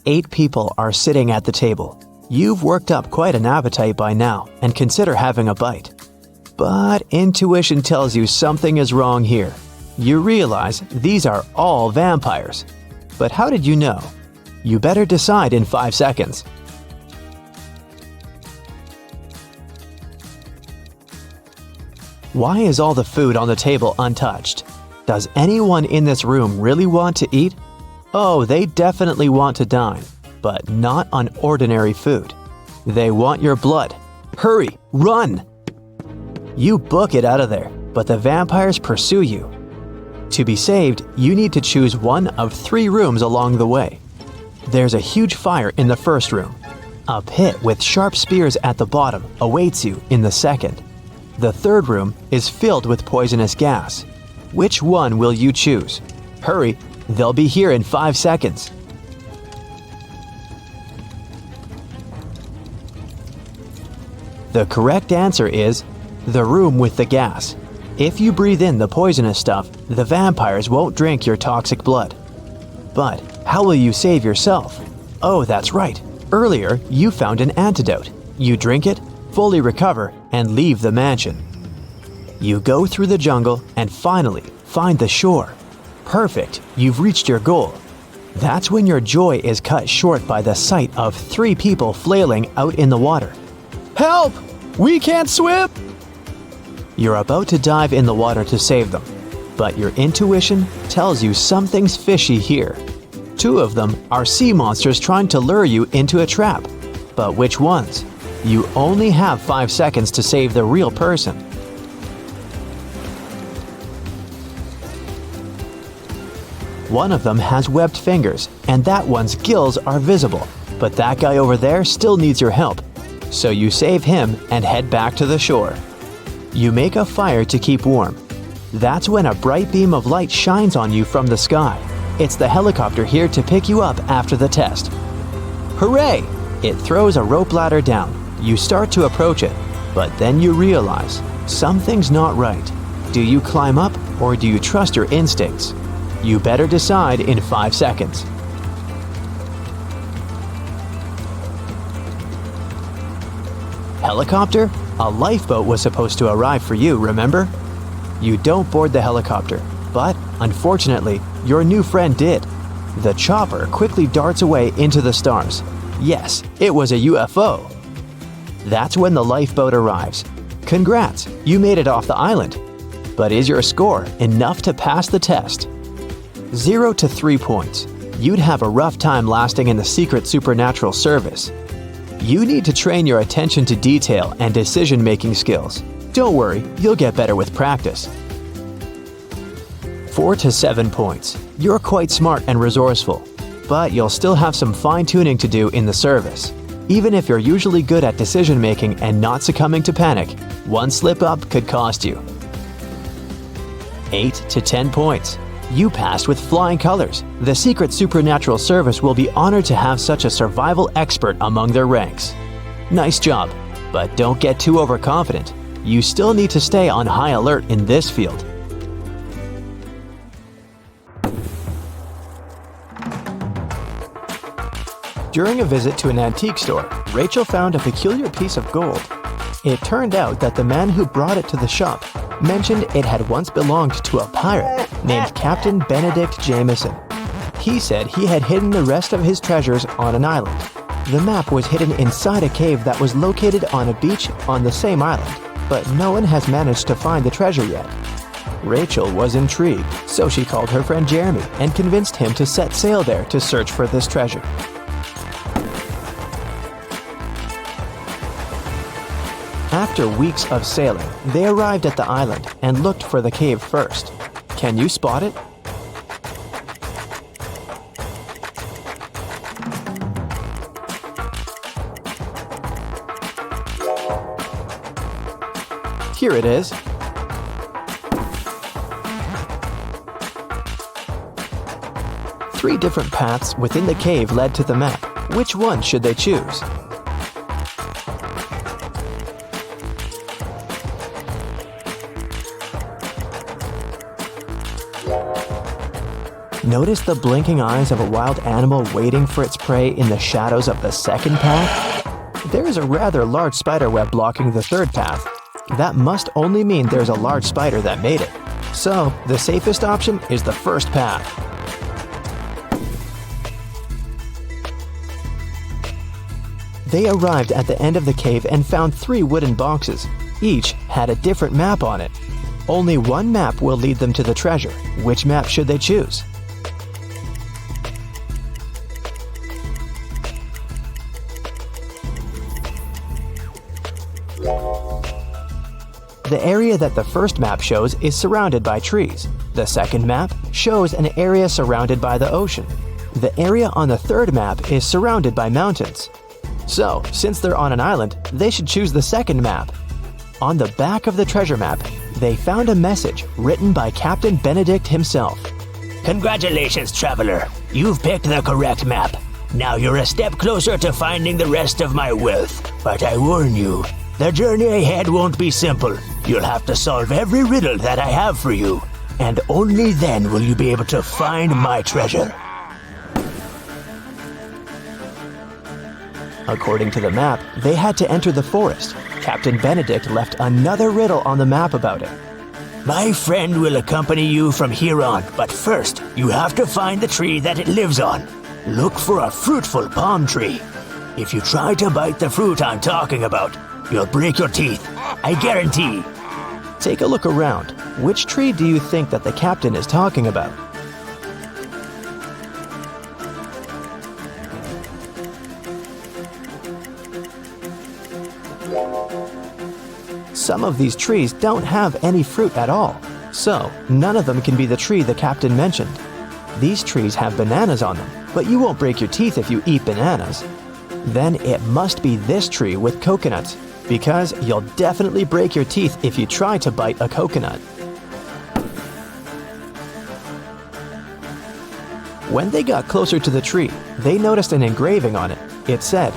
Speaker 2: 8 people are sitting at the table. You've worked up quite an appetite by now and consider having a bite. But intuition tells you something is wrong here. You realize these are all vampires. But how did you know? You better decide in 5 seconds. Why is all the food on the table untouched? Does anyone in this room really want to eat? Oh, they definitely want to dine, but not on ordinary food. They want your blood. Hurry, run! You book it out of there, but the vampires pursue you. To be saved, you need to choose one of 3 rooms along the way. There's a huge fire in the first room. A pit with sharp spears at the bottom awaits you in the second. The third room is filled with poisonous gas. Which one will you choose? Hurry, they'll be here in 5 seconds. The correct answer is the room with the gas. If you breathe in the poisonous stuff, the vampires won't drink your toxic blood. But how will you save yourself? Oh, that's right. Earlier, you found an antidote. You drink it, fully recover, and leave the mansion. You go through the jungle and finally find the shore. Perfect, you've reached your goal. That's when your joy is cut short by the sight of 3 people flailing out in the water. Help! We can't swim! You're about to dive in the water to save them, but your intuition tells you something's fishy here. 2 of them are sea monsters trying to lure you into a trap. But which ones? You only have 5 seconds to save the real person. One of them has webbed fingers, and that one's gills are visible, but that guy over there still needs your help. So you save him and head back to the shore. You make a fire to keep warm. That's when a bright beam of light shines on you from the sky. It's the helicopter here to pick you up after the test. Hooray! It throws a rope ladder down. You start to approach it, but then you realize something's not right. Do you climb up or do you trust your instincts? You better decide in 5 seconds. Helicopter? A lifeboat was supposed to arrive for you, remember? You don't board the helicopter, but unfortunately, your new friend did. The chopper quickly darts away into the stars. Yes, it was a UFO. That's when the lifeboat arrives. Congrats, you made it off the island. But is your score enough to pass the test? 0 to 3 points. You'd have a rough time lasting in the secret supernatural service. You need to train your attention to detail and decision-making skills. Don't worry, you'll get better with practice. 4 to 7 points. You're quite smart and resourceful, but you'll still have some fine-tuning to do in the service. Even if you're usually good at decision-making and not succumbing to panic, one slip-up could cost you. 8 to 10 points. You passed with flying colors. The Secret Supernatural Service will be honored to have such a survival expert among their ranks. Nice job, but don't get too overconfident. You still need to stay on high alert in this field. During a visit to an antique store, Rachel found a peculiar piece of gold. It turned out that the man who brought it to the shop mentioned it had once belonged to a pirate named Captain Benedict Jameson. He said he had hidden the rest of his treasures on an island. The map was hidden inside a cave that was located on a beach on the same island, but no one has managed to find the treasure yet. Rachel was intrigued, so she called her friend Jeremy and convinced him to set sail there to search for this treasure. After weeks of sailing, they arrived at the island and looked for the cave first. Can you spot it? Here it is. Three different paths within the cave led to the map. Which one should they choose? Notice the blinking eyes of a wild animal waiting for its prey in the shadows of the second path? There is a rather large spider web blocking the third path. That must only mean there's a large spider that made it. So, the safest option is the first path. They arrived at the end of the cave and found 3 wooden boxes. Each had a different map on it. Only one map will lead them to the treasure. Which map should they choose? The area that the first map shows is surrounded by trees. The second map shows an area surrounded by the ocean. The area on the third map is surrounded by mountains. So, since they're on an island, they should choose the second map. On the back of the treasure map, they found a message written by Captain Benedict himself.
Speaker 3: Congratulations, traveler. You've picked the correct map. Now you're a step closer to finding the rest of my wealth. But I warn you, the journey ahead won't be simple. You'll have to solve every riddle that I have for you. And only then will you be able to find my treasure.
Speaker 2: According to the map, they had to enter the forest. Captain Benedict left another riddle on the map about it.
Speaker 3: My friend will accompany you from here on, but first, you have to find the tree that it lives on. Look for a fruitful palm tree. If you try to bite the fruit I'm talking about, you'll break your teeth. I guarantee.
Speaker 2: Take a look around. Which tree do you think that the captain is talking about? Some of these trees don't have any fruit at all, so none of them can be the tree the captain mentioned. These trees have bananas on them, but you won't break your teeth if you eat bananas. Then it must be this tree with coconuts, because you'll definitely break your teeth if you try to bite a coconut. When they got closer to the tree, they noticed an engraving on it. It said,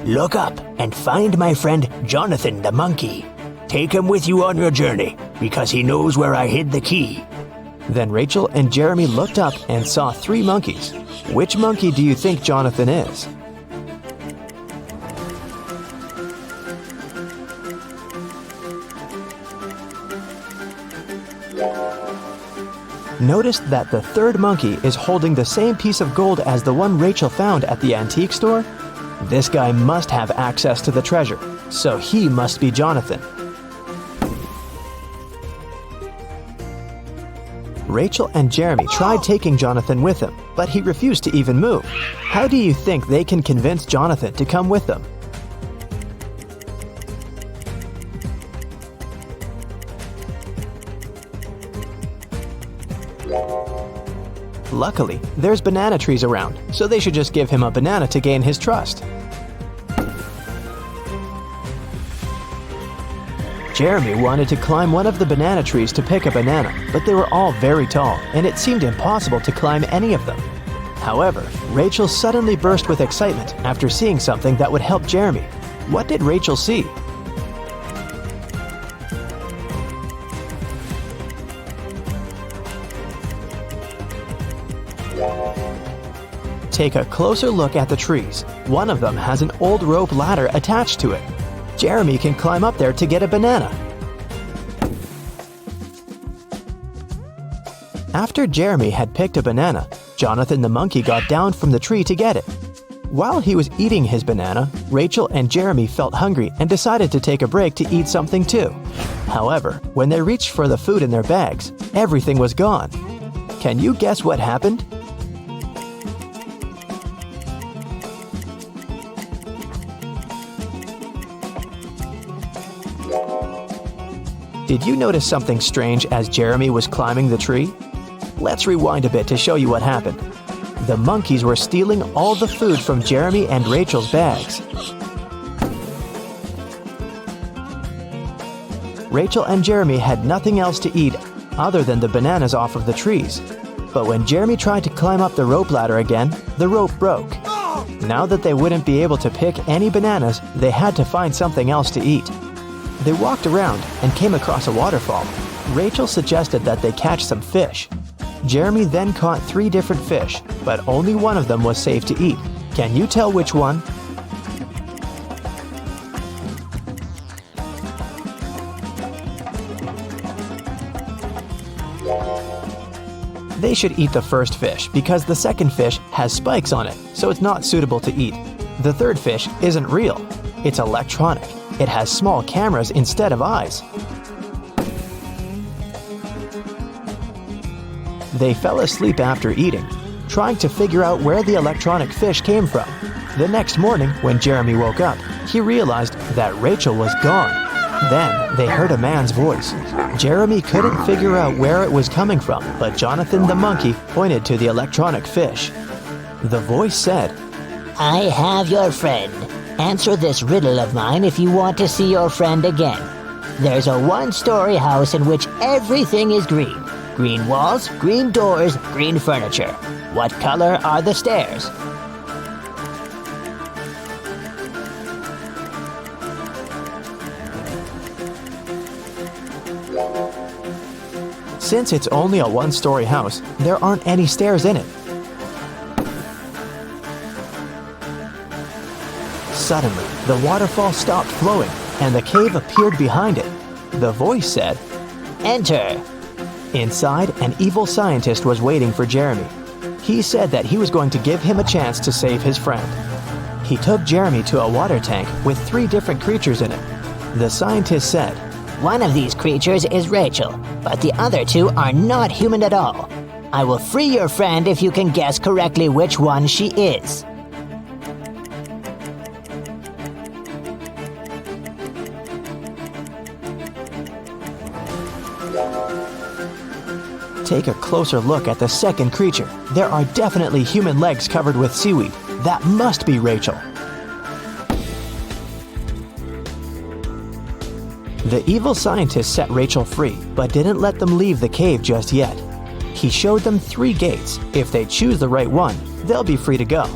Speaker 3: "Look up and find my friend Jonathan the monkey. Take him with you on your journey, because he knows where I hid the key."
Speaker 2: Then Rachel and Jeremy looked up and saw 3 monkeys. Which monkey do you think Jonathan is? Notice that the third monkey is holding the same piece of gold as the one Rachel found at the antique store. This guy must have access to the treasure, so he must be Jonathan. Rachel and Jeremy tried taking Jonathan with them, but he refused to even move. How do you think they can convince Jonathan to come with them? Luckily, there's banana trees around, so they should just give him a banana to gain his trust. Jeremy wanted to climb one of the banana trees to pick a banana, but they were all very tall, and it seemed impossible to climb any of them. However, Rachel suddenly burst with excitement after seeing something that would help Jeremy. What did Rachel see? Take a closer look at the trees. One of them has an old rope ladder attached to it. Jeremy can climb up there to get a banana. After Jeremy had picked a banana, Jonathan the monkey got down from the tree to get it. While he was eating his banana, Rachel and Jeremy felt hungry and decided to take a break to eat something too. However, when they reached for the food in their bags, everything was gone. Can you guess what happened? Did you notice something strange as Jeremy was climbing the tree? Let's rewind a bit to show you what happened. The monkeys were stealing all the food from Jeremy and Rachel's bags. Rachel and Jeremy had nothing else to eat other than the bananas off of the trees. But when Jeremy tried to climb up the rope ladder again, the rope broke. Now that they wouldn't be able to pick any bananas, they had to find something else to eat. They walked around and came across a waterfall. Rachel suggested that they catch some fish. Jeremy then caught 3 different fish, but only one of them was safe to eat. Can you tell which one? They should eat the first fish because the second fish has spikes on it, so it's not suitable to eat. The third fish isn't real. It's electronic. It has small cameras instead of eyes. They fell asleep after eating, trying to figure out where the electronic fish came from. The next morning, when Jeremy woke up, he realized that Rachel was gone. Then they heard a man's voice. Jeremy couldn't figure out where it was coming from, but Jonathan the monkey pointed to the electronic fish. The voice said,
Speaker 3: I have your friend. Answer this riddle of mine if you want to see your friend again. There's a one-story house in which everything is green. Green walls, green doors, green furniture. What color are the stairs?
Speaker 2: Since it's only a one-story house, there aren't any stairs in it. Suddenly, the waterfall stopped flowing, and the cave appeared behind it. The voice said,
Speaker 3: Enter.
Speaker 2: Inside, an evil scientist was waiting for Jeremy. He said that he was going to give him a chance to save his friend. He took Jeremy to a water tank with 3 different creatures in it. The scientist said,
Speaker 3: One of these creatures is Rachel, but the other 2 are not human at all. I will free your friend if you can guess correctly which one she is.
Speaker 2: Take a closer look at the second creature. There are definitely human legs covered with seaweed. That must be Rachel. The evil scientist set Rachel free, but didn't let them leave the cave just yet. He showed them 3 gates. If they choose the right one, they'll be free to go.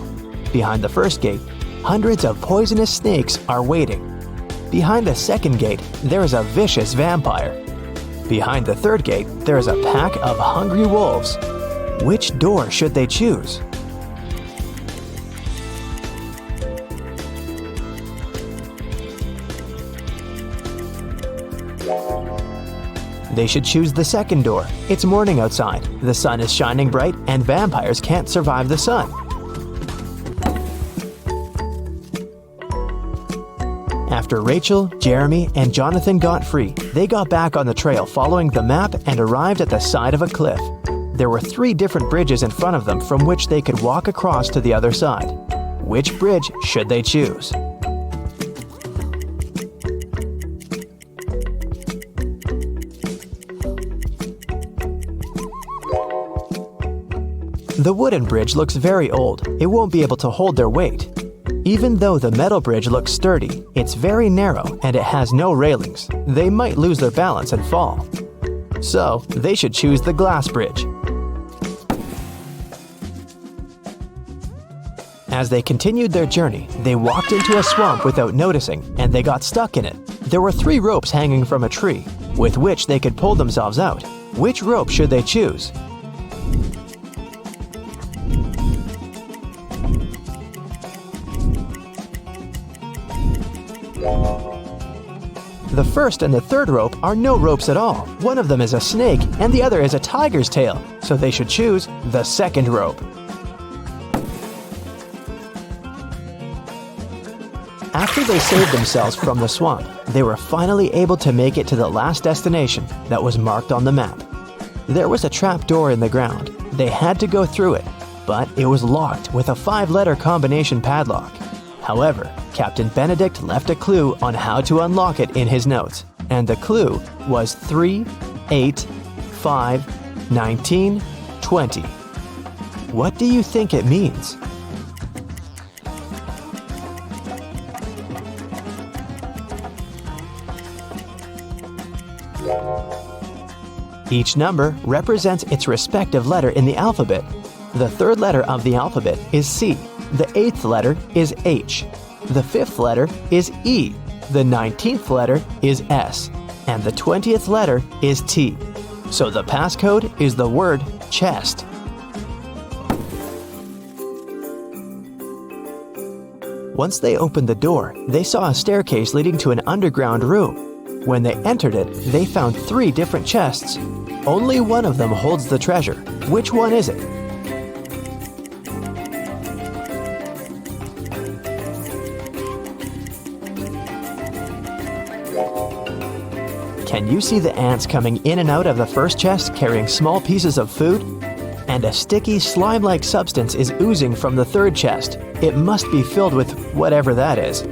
Speaker 2: Behind the first gate, hundreds of poisonous snakes are waiting. Behind the second gate, there is a vicious vampire. Behind the third gate, there is a pack of hungry wolves. Which door should they choose? They should choose the second door. It's morning outside, the sun is shining bright, and vampires can't survive the sun. After Rachel, Jeremy, and Jonathan got free, they got back on the trail following the map and arrived at the side of a cliff. There were 3 different bridges in front of them from which they could walk across to the other side. Which bridge should they choose? The wooden bridge looks very old. It won't be able to hold their weight. Even though the metal bridge looks sturdy, it's very narrow and it has no railings. They might lose their balance and fall. So, they should choose the glass bridge. As they continued their journey, they walked into a swamp without noticing, and they got stuck in it. There were 3 ropes hanging from a tree, with which they could pull themselves out. Which rope should they choose? The first and the third rope are no ropes at all. One of them is a snake and the other is a tiger's tail, so they should choose the second rope. After they saved themselves from the swamp, they were finally able to make it to the last destination that was marked on the map. There was a trap door in the ground. They had to go through it, but it was locked with a 5-letter combination padlock. However, Captain Benedict left a clue on how to unlock it in his notes, and the clue was 3, 8, 5, 19, 20. What do you think it means? Each number represents its respective letter in the alphabet. The 3rd letter of the alphabet is C. The 8th letter is H. The 5th letter is E. The 19th letter is S. And the 20th letter is T. So the passcode is the word chest. Once they opened the door, they saw a staircase leading to an underground room. When they entered it, they found 3 different chests. Only one of them holds the treasure. Which one is it? Can you see the ants coming in and out of the first chest carrying small pieces of food? And a sticky, slime-like substance is oozing from the 3rd chest. It must be filled with whatever that is.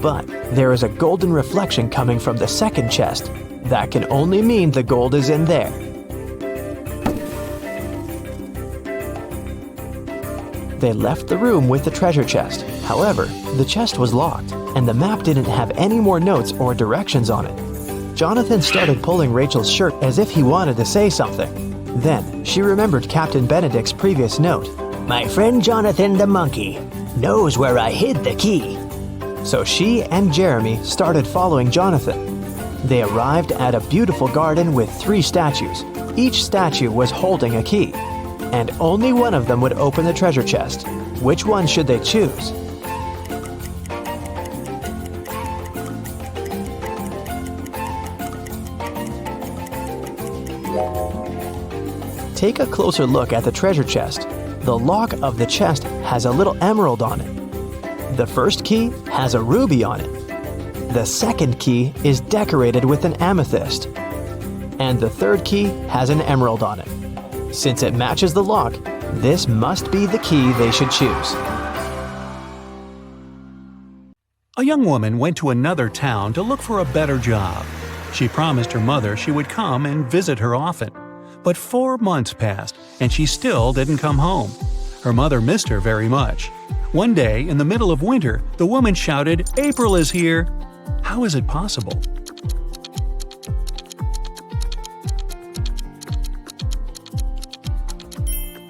Speaker 2: But there is a golden reflection coming from the 2nd chest. That can only mean the gold is in there. They left the room with the treasure chest. However, the chest was locked, and the map didn't have any more notes or directions on it. Jonathan started pulling Rachel's shirt as if he wanted to say something. Then, she remembered Captain Benedict's previous note.
Speaker 3: My friend Jonathan the monkey knows where I hid the key.
Speaker 2: So she and Jeremy started following Jonathan. They arrived at a beautiful garden with 3 statues. Each statue was holding a key, and only one of them would open the treasure chest. Which one should they choose? Take a closer look at the treasure chest. The lock of the chest has a little emerald on it. The first key has a ruby on it. The second key is decorated with an amethyst. And the 3rd key has an emerald on it. Since it matches the lock, this must be the key they should choose.
Speaker 1: A young woman went to another town to look for a better job. She promised her mother she would come and visit her often. But 4 months passed, and she still didn't come home. Her mother missed her very much. One day, in the middle of winter, the woman shouted, "April is here!" How is it possible?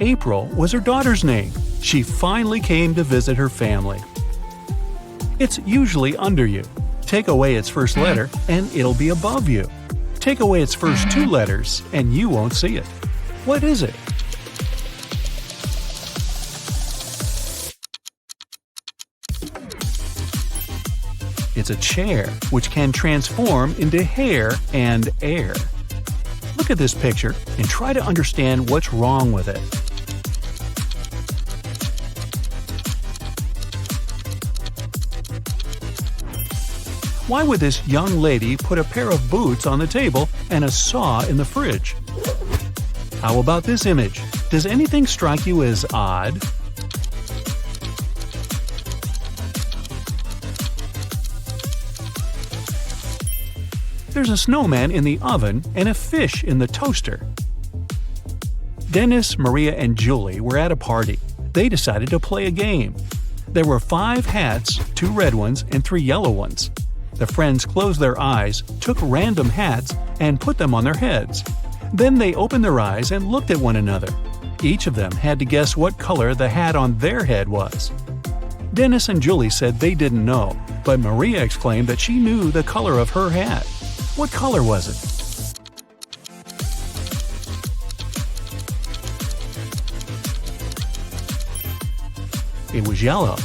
Speaker 1: April was her daughter's name. She finally came to visit her family. It's usually under you. Take away its first letter, and it'll be above you. Take away its first 2 letters, and you won't see it. What is it? It's a chair, which can transform into hair and air. Look at this picture and try to understand what's wrong with it. Why would this young lady put a pair of boots on the table and a saw in the fridge? How about this image? Does anything strike you as odd? There's a snowman in the oven and a fish in the toaster. Dennis, Maria, and Julie were at a party. They decided to play a game. There were 5 hats, 2 red ones and 3 yellow ones. The friends closed their eyes, took random hats, and put them on their heads. Then they opened their eyes and looked at one another. Each of them had to guess what color the hat on their head was. Dennis and Julie said they didn't know, but Maria exclaimed that she knew the color of her hat. What color was it? It was yellow.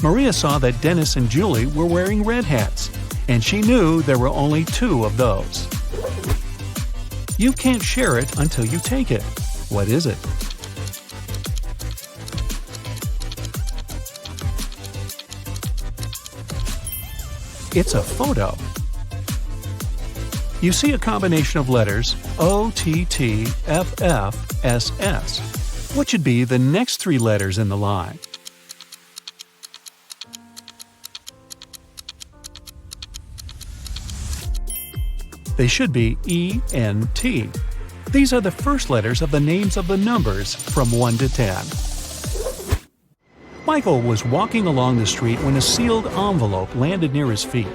Speaker 1: Maria saw that Dennis and Julie were wearing red hats, and she knew there were only 2 of those. You can't share it until you take it. What is it? It's a photo. You see a combination of letters OTTFFSS. What should be the next 3 letters in the line? They should be ENT. These are the first letters of the names of the numbers from 1 to 10. Michael was walking along the street when a sealed envelope landed near his feet.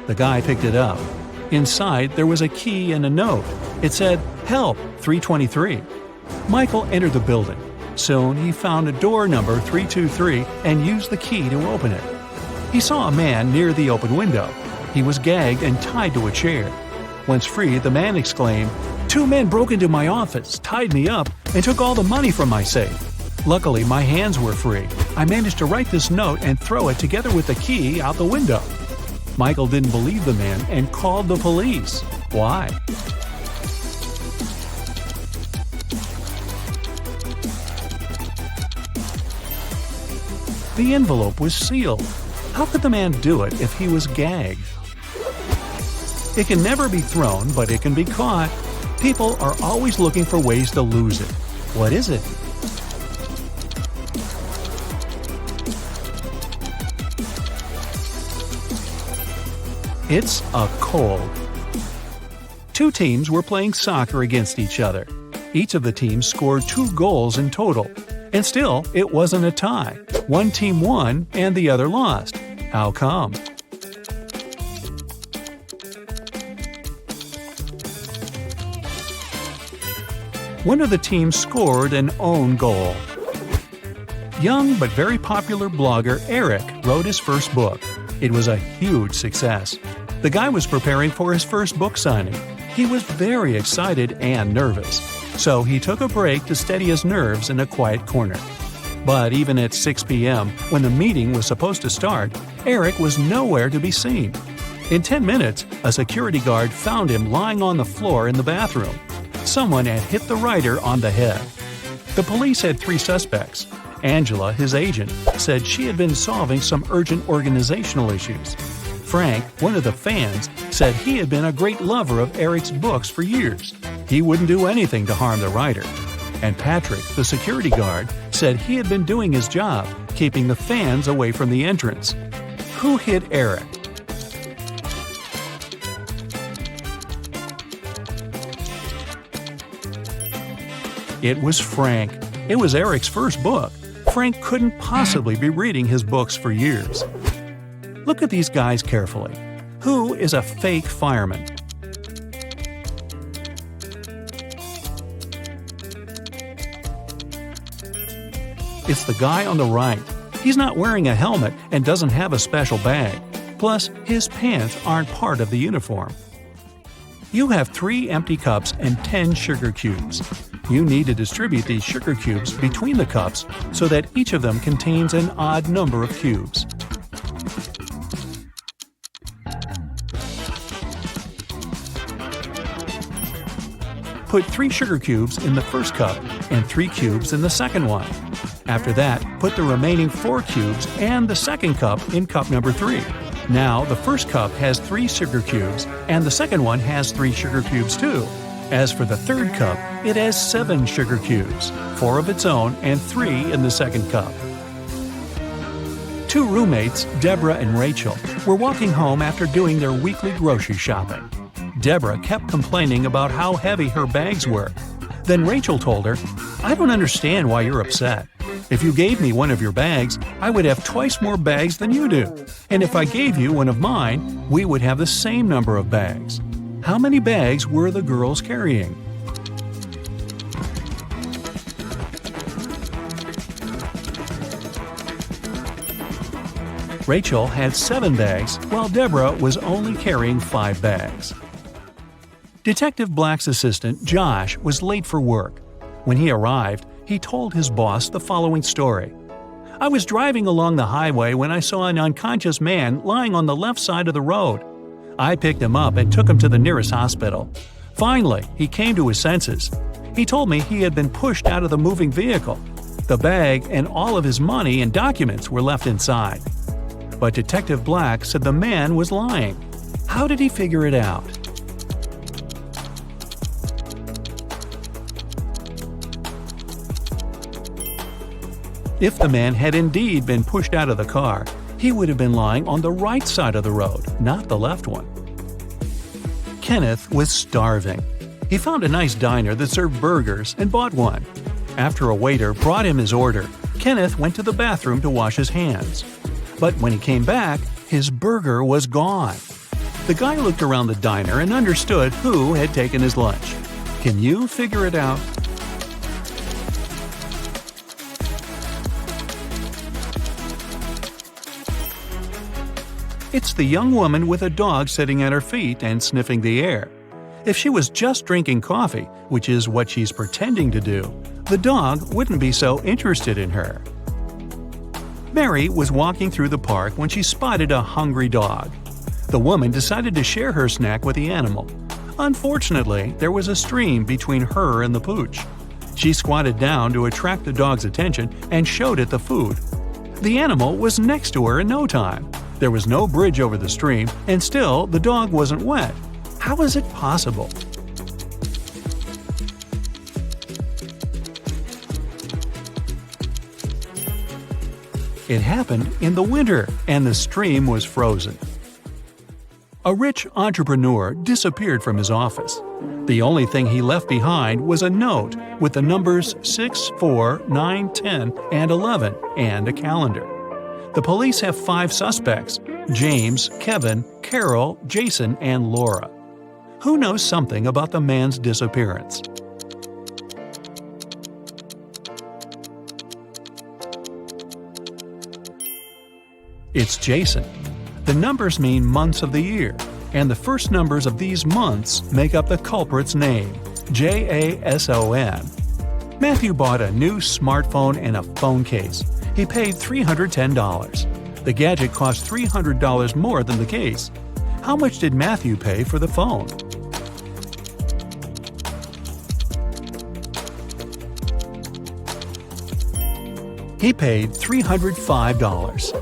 Speaker 1: The guy picked it up. Inside, there was a key and a note. It said, "Help, 323." Michael entered the building. Soon, he found a door number 323 and used the key to open it. He saw a man near the open window. He was gagged and tied to a chair. Once free, the man exclaimed, "2 men broke into my office, tied me up, and took all the money from my safe. Luckily, my hands were free. I managed to write this note and throw it together with the key out the window." Michael didn't believe the man and called the police. Why? The envelope was sealed. How could the man do it if he was gagged? It can never be thrown, but it can be caught. People are always looking for ways to lose it. What is it? It's a cold. 2 teams were playing soccer against each other. Each of the teams scored 2 goals in total. And still, it wasn't a tie. One team won and the other lost. How come? One of the teams scored an own goal. Young but very popular blogger Eric wrote his first book. It was a huge success. The guy was preparing for his first book signing. He was very excited and nervous, so he took a break to steady his nerves in a quiet corner. But even at 6 p.m., when the meeting was supposed to start, Eric was nowhere to be seen. In 10 minutes, a security guard found him lying on the floor in the bathroom. Someone had hit the writer on the head. The police had 3 suspects. Angela, his agent, said she had been solving some urgent organizational issues. Frank, one of the fans, said he had been a great lover of Eric's books for years. He wouldn't do anything to harm the writer. And Patrick, the security guard, said he had been doing his job, keeping the fans away from the entrance. Who hit Eric? It was Frank. It was Eric's first book. Frank couldn't possibly be reading his books for years. Look at these guys carefully. Who is a fake fireman? It's the guy on the right. He's not wearing a helmet and doesn't have a special bag. Plus, his pants aren't part of the uniform. You have 3 empty cups and 10 sugar cubes. You need to distribute these sugar cubes between the cups so that each of them contains an odd number of cubes. Put 3 sugar cubes in the first cup and 3 cubes in the second one. After that, put the remaining 4 cubes and the second cup in cup number 3. Now, the first cup has 3 sugar cubes, and the second one has 3 sugar cubes too. As for the third cup, it has 7 sugar cubes, 4 of its own and 3 in the second cup. 2 roommates, Deborah and Rachel, were walking home after doing their weekly grocery shopping. Deborah kept complaining about how heavy her bags were. Then Rachel told her, "I don't understand why you're upset. If you gave me one of your bags, I would have twice more bags than you do. And if I gave you one of mine, we would have the same number of bags." How many bags were the girls carrying? Rachel had 7 bags, while Deborah was only carrying 5 bags. Detective Black's assistant, Josh, was late for work. When he arrived, he told his boss the following story. "I was driving along the highway when I saw an unconscious man lying on the left side of the road. I picked him up and took him to the nearest hospital. Finally, he came to his senses. He told me he had been pushed out of the moving vehicle. The bag and all of his money and documents were left inside." But Detective Black said the man was lying. How did he figure it out? If the man had indeed been pushed out of the car, he would have been lying on the right side of the road, not the left one. Kenneth was starving. He found a nice diner that served burgers and bought one. After a waiter brought him his order, Kenneth went to the bathroom to wash his hands. But when he came back, his burger was gone. The guy looked around the diner and understood who had taken his lunch. Can you figure it out? It's the young woman with a dog sitting at her feet and sniffing the air. If she was just drinking coffee, which is what she's pretending to do, the dog wouldn't be so interested in her. Mary was walking through the park when she spotted a hungry dog. The woman decided to share her snack with the animal. Unfortunately, there was a stream between her and the pooch. She squatted down to attract the dog's attention and showed it the food. The animal was next to her in no time. There was no bridge over the stream, and still the dog wasn't wet. How is it possible? It happened in the winter, and the stream was frozen. A rich entrepreneur disappeared from his office. The only thing he left behind was a note with the numbers 6, 4, 9, 10, and 11, and a calendar. The police have 5 suspects: James, Kevin, Carol, Jason, and Laura. Who knows something about the man's disappearance? It's Jason. The numbers mean months of the year, and the first numbers of these months make up the culprit's name, Jason. Matthew bought a new smartphone and a phone case. He paid $310. The gadget cost $300 more than the case. How much did Matthew pay for the phone? He paid $305.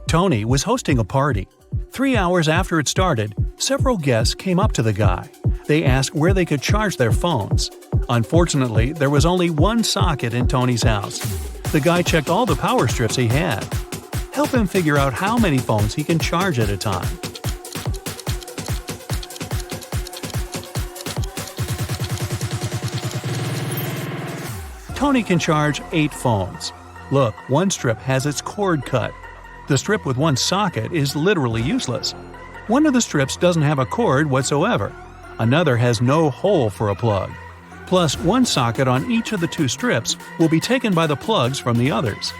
Speaker 1: Tony was hosting a party. 3 hours after it started, several guests came up to the guy. They asked where they could charge their phones. Unfortunately, there was only one socket in Tony's house. The guy checked all the power strips he had. Help him figure out how many phones he can charge at a time. Tony can charge 8 phones. Look, one strip has its cord cut. The strip with one socket is literally useless. One of the strips doesn't have a cord whatsoever. Another has no hole for a plug. Plus, one socket on each of the 2 strips will be taken by the plugs from the others.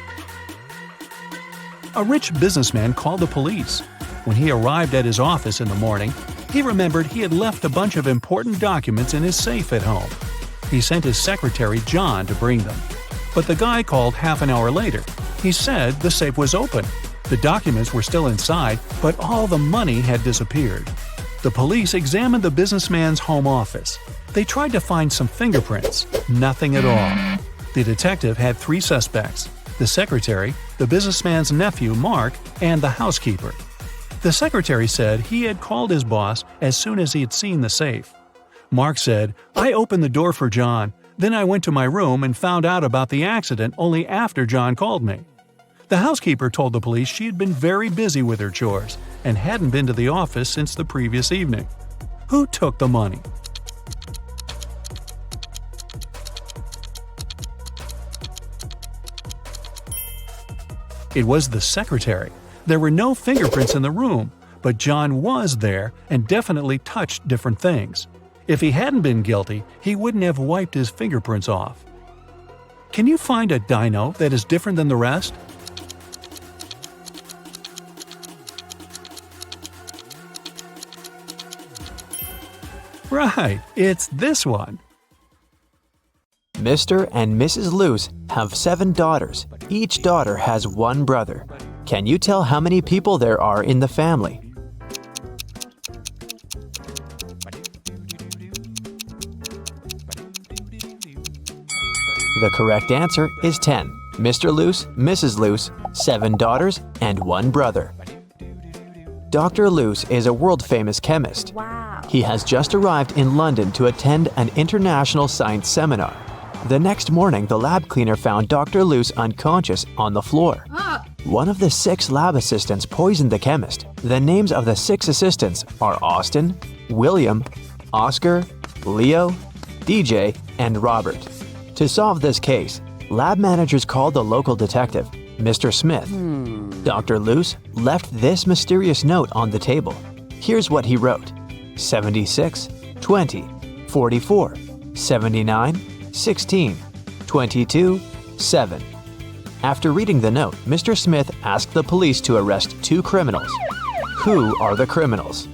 Speaker 1: A rich businessman called the police. When he arrived at his office in the morning, he remembered he had left a bunch of important documents in his safe at home. He sent his secretary, John, to bring them. But the guy called half an hour later. He said the safe was open. The documents were still inside, but all the money had disappeared. The police examined the businessman's home office. They tried to find some fingerprints. Nothing at all. The detective had 3 suspects: the secretary, the businessman's nephew, Mark, and the housekeeper. The secretary said he had called his boss as soon as he had seen the safe. Mark said, "I opened the door for John, then I went to my room and found out about the accident only after John called me." The housekeeper told the police she had been very busy with her chores and hadn't been to the office since the previous evening. Who took the money? It was the secretary. There were no fingerprints in the room, but John was there and definitely touched different things. If he hadn't been guilty, he wouldn't have wiped his fingerprints off. Can you find a dino that is different than the rest? Right, it's this one.
Speaker 2: Mr. and Mrs. Luce have 7 daughters. Each daughter has 1 brother. Can you tell how many people there are in the family? The correct answer is 10. Mr. Luce, Mrs. Luce, 7 daughters, and 1 brother. Dr. Luce is a world-famous chemist.
Speaker 4: Wow.
Speaker 2: He has just arrived in London to attend an international science seminar. The next morning, the lab cleaner found Dr. Luce unconscious on the floor. One of the 6 lab assistants poisoned the chemist. The names of the 6 assistants are Austin, William, Oscar, Leo, DJ, and Robert. To solve this case, lab managers called the local detective, Mr. Smith. Dr. Luce left this mysterious note on the table. Here's what he wrote: 76, 20, 44, 79, 16, 22, 7. After reading the note, Mr. Smith asked the police to arrest 2 criminals. Who are the criminals?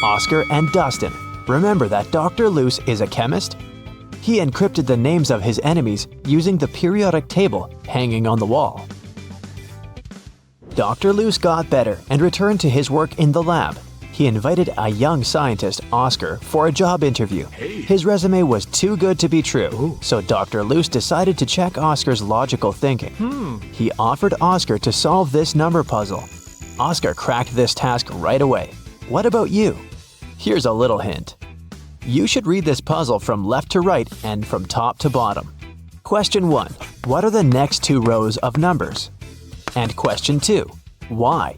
Speaker 2: Oscar and Dustin. Remember that Dr. Luce is a chemist? He encrypted the names of his enemies using the periodic table hanging on the wall. Dr. Luce got better and returned to his work in the lab. He invited a young scientist, Oscar, for a job interview. His resume was too good to be true, so Dr. Luce decided to check Oscar's logical thinking. He offered Oscar to solve this number puzzle. Oscar cracked this task right away. What about you? Here's a little hint. You should read this puzzle from left to right and from top to bottom. Question 1. What are the next 2 rows of numbers? And question 2. Why?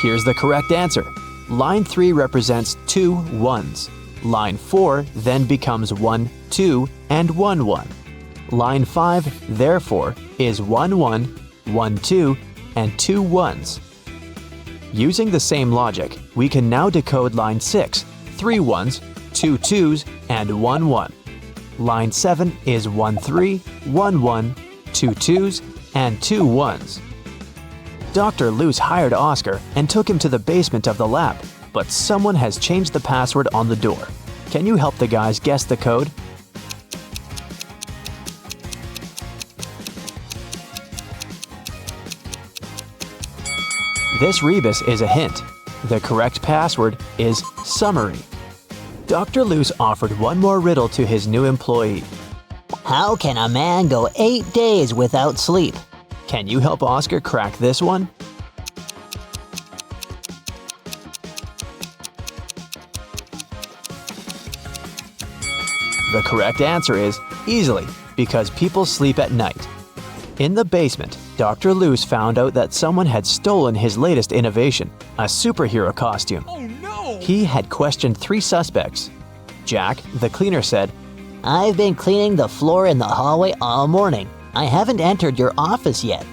Speaker 2: Here's the correct answer. Line 3 represents 2 1s. Line 4 then becomes 1 2 and 1 1. Line 5, therefore, is 1 1, 1 2, and 2 1s. Using the same logic, we can now decode line 6, 3 1s, 2 2s, and 1 1. Line 7 is 1 3, 1 1, 2 2s, and 2 1s. Dr. Luce hired Oscar and took him to the basement of the lab, but someone has changed the password on the door. Can you help the guys guess the code? This rebus is a hint. The correct password is summary. Dr. Luce offered one more riddle to his new employee.
Speaker 3: How can a man go 8 days without sleep?
Speaker 2: Can you help Oscar crack this one? The correct answer is easily, because people sleep at night. In the basement, Dr. Luce found out that someone had stolen his latest innovation, a superhero costume.
Speaker 5: Oh no!
Speaker 2: He had questioned 3 suspects. Jack, the cleaner, said,
Speaker 3: I've been cleaning the floor in the hallway all morning. I haven't entered your office yet.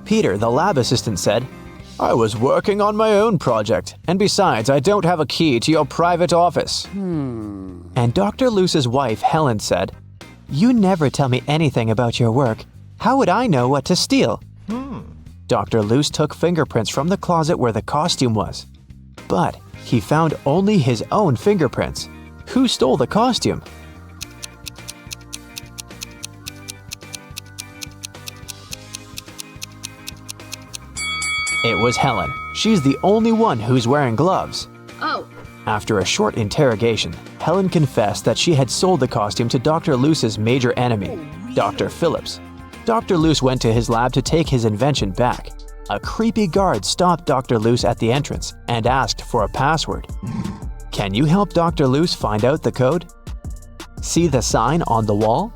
Speaker 2: Peter, the lab assistant, said, I was working on my own project, and besides, I don't have a key to your private office. And Dr. Luce's wife, Helen, said, You never tell me anything about your work. How would I know what to steal? Dr. Luce took fingerprints from the closet where the costume was. But he found only his own fingerprints. Who stole the costume? It was Helen. She's the only one who's wearing gloves.
Speaker 4: Oh,
Speaker 2: After a short interrogation, Helen confessed that she had sold the costume to Dr. Luce's major enemy, Dr. Phillips. Dr. Luce went to his lab to take his invention back. A creepy guard stopped Dr. Luce at the entrance and asked for a password. Can you help Dr. Luce find out the code? See the sign on the wall?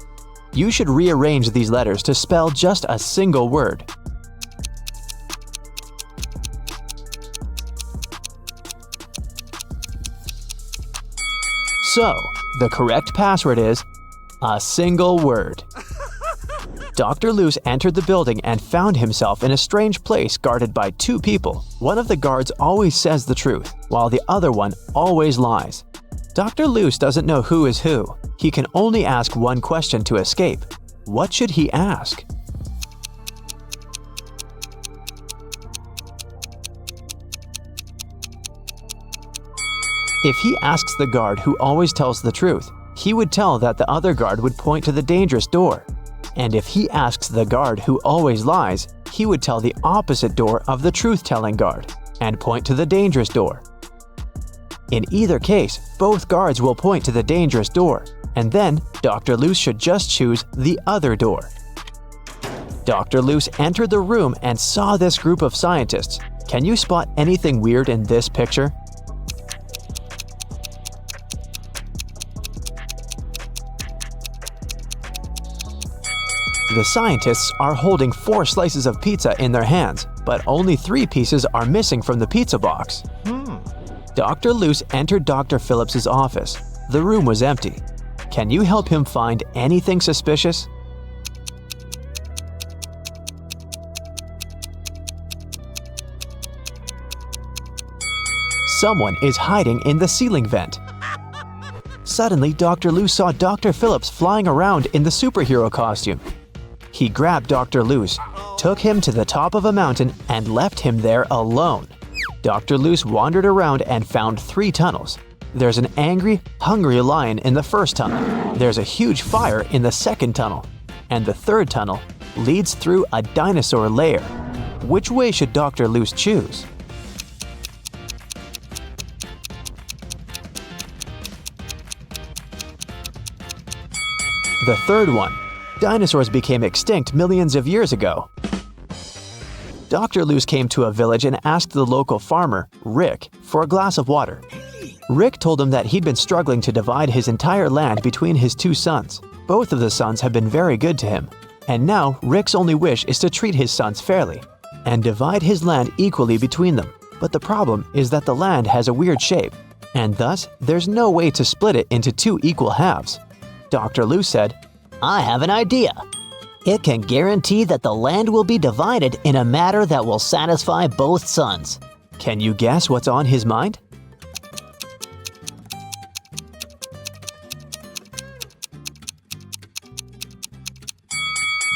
Speaker 2: You should rearrange these letters to spell just a single word. So, the correct password is a single word. Dr. Luce entered the building and found himself in a strange place guarded by two people. One of the guards always says the truth, while the other one always lies. Dr. Luce doesn't know who is who. He can only ask one question to escape. What should he ask? If he asks the guard who always tells the truth, he would tell that the other guard would point to the dangerous door. And if he asks the guard who always lies, he would tell the opposite door of the truth-telling guard and point to the dangerous door. In either case, both guards will point to the dangerous door, and then Dr. Luce should just choose the other door. Dr. Luce entered the room and saw this group of scientists. Can you spot anything weird in this picture? The scientists are holding 4 slices of pizza in their hands, but only 3 pieces are missing from the pizza box. Dr. Luce entered Dr. Phillips's office. The room was empty. Can you help him find anything suspicious? Someone is hiding in the ceiling vent. Suddenly, Dr. Luce saw Dr. Phillips flying around in the superhero costume. He grabbed Dr. Luce, took him to the top of a mountain, and left him there alone. Dr. Luce wandered around and found 3 tunnels. There's an angry, hungry lion in the first tunnel. There's a huge fire in the second tunnel. And the third tunnel leads through a dinosaur lair. Which way should Dr. Luce choose? The third one. Dinosaurs became extinct millions of years ago. Dr. Luce came to a village and asked the local farmer, Rick, for a glass of water. Rick told him that he'd been struggling to divide his entire land between his 2 sons. Both of the sons have been very good to him, and now Rick's only wish is to treat his sons fairly and divide his land equally between them. But the problem is that the land has a weird shape, and thus there's no way to split it into 2 equal halves. Dr. Luce said,
Speaker 3: I have an idea. It can guarantee that the land will be divided in a manner that will satisfy both sons.
Speaker 2: Can you guess what's on his mind?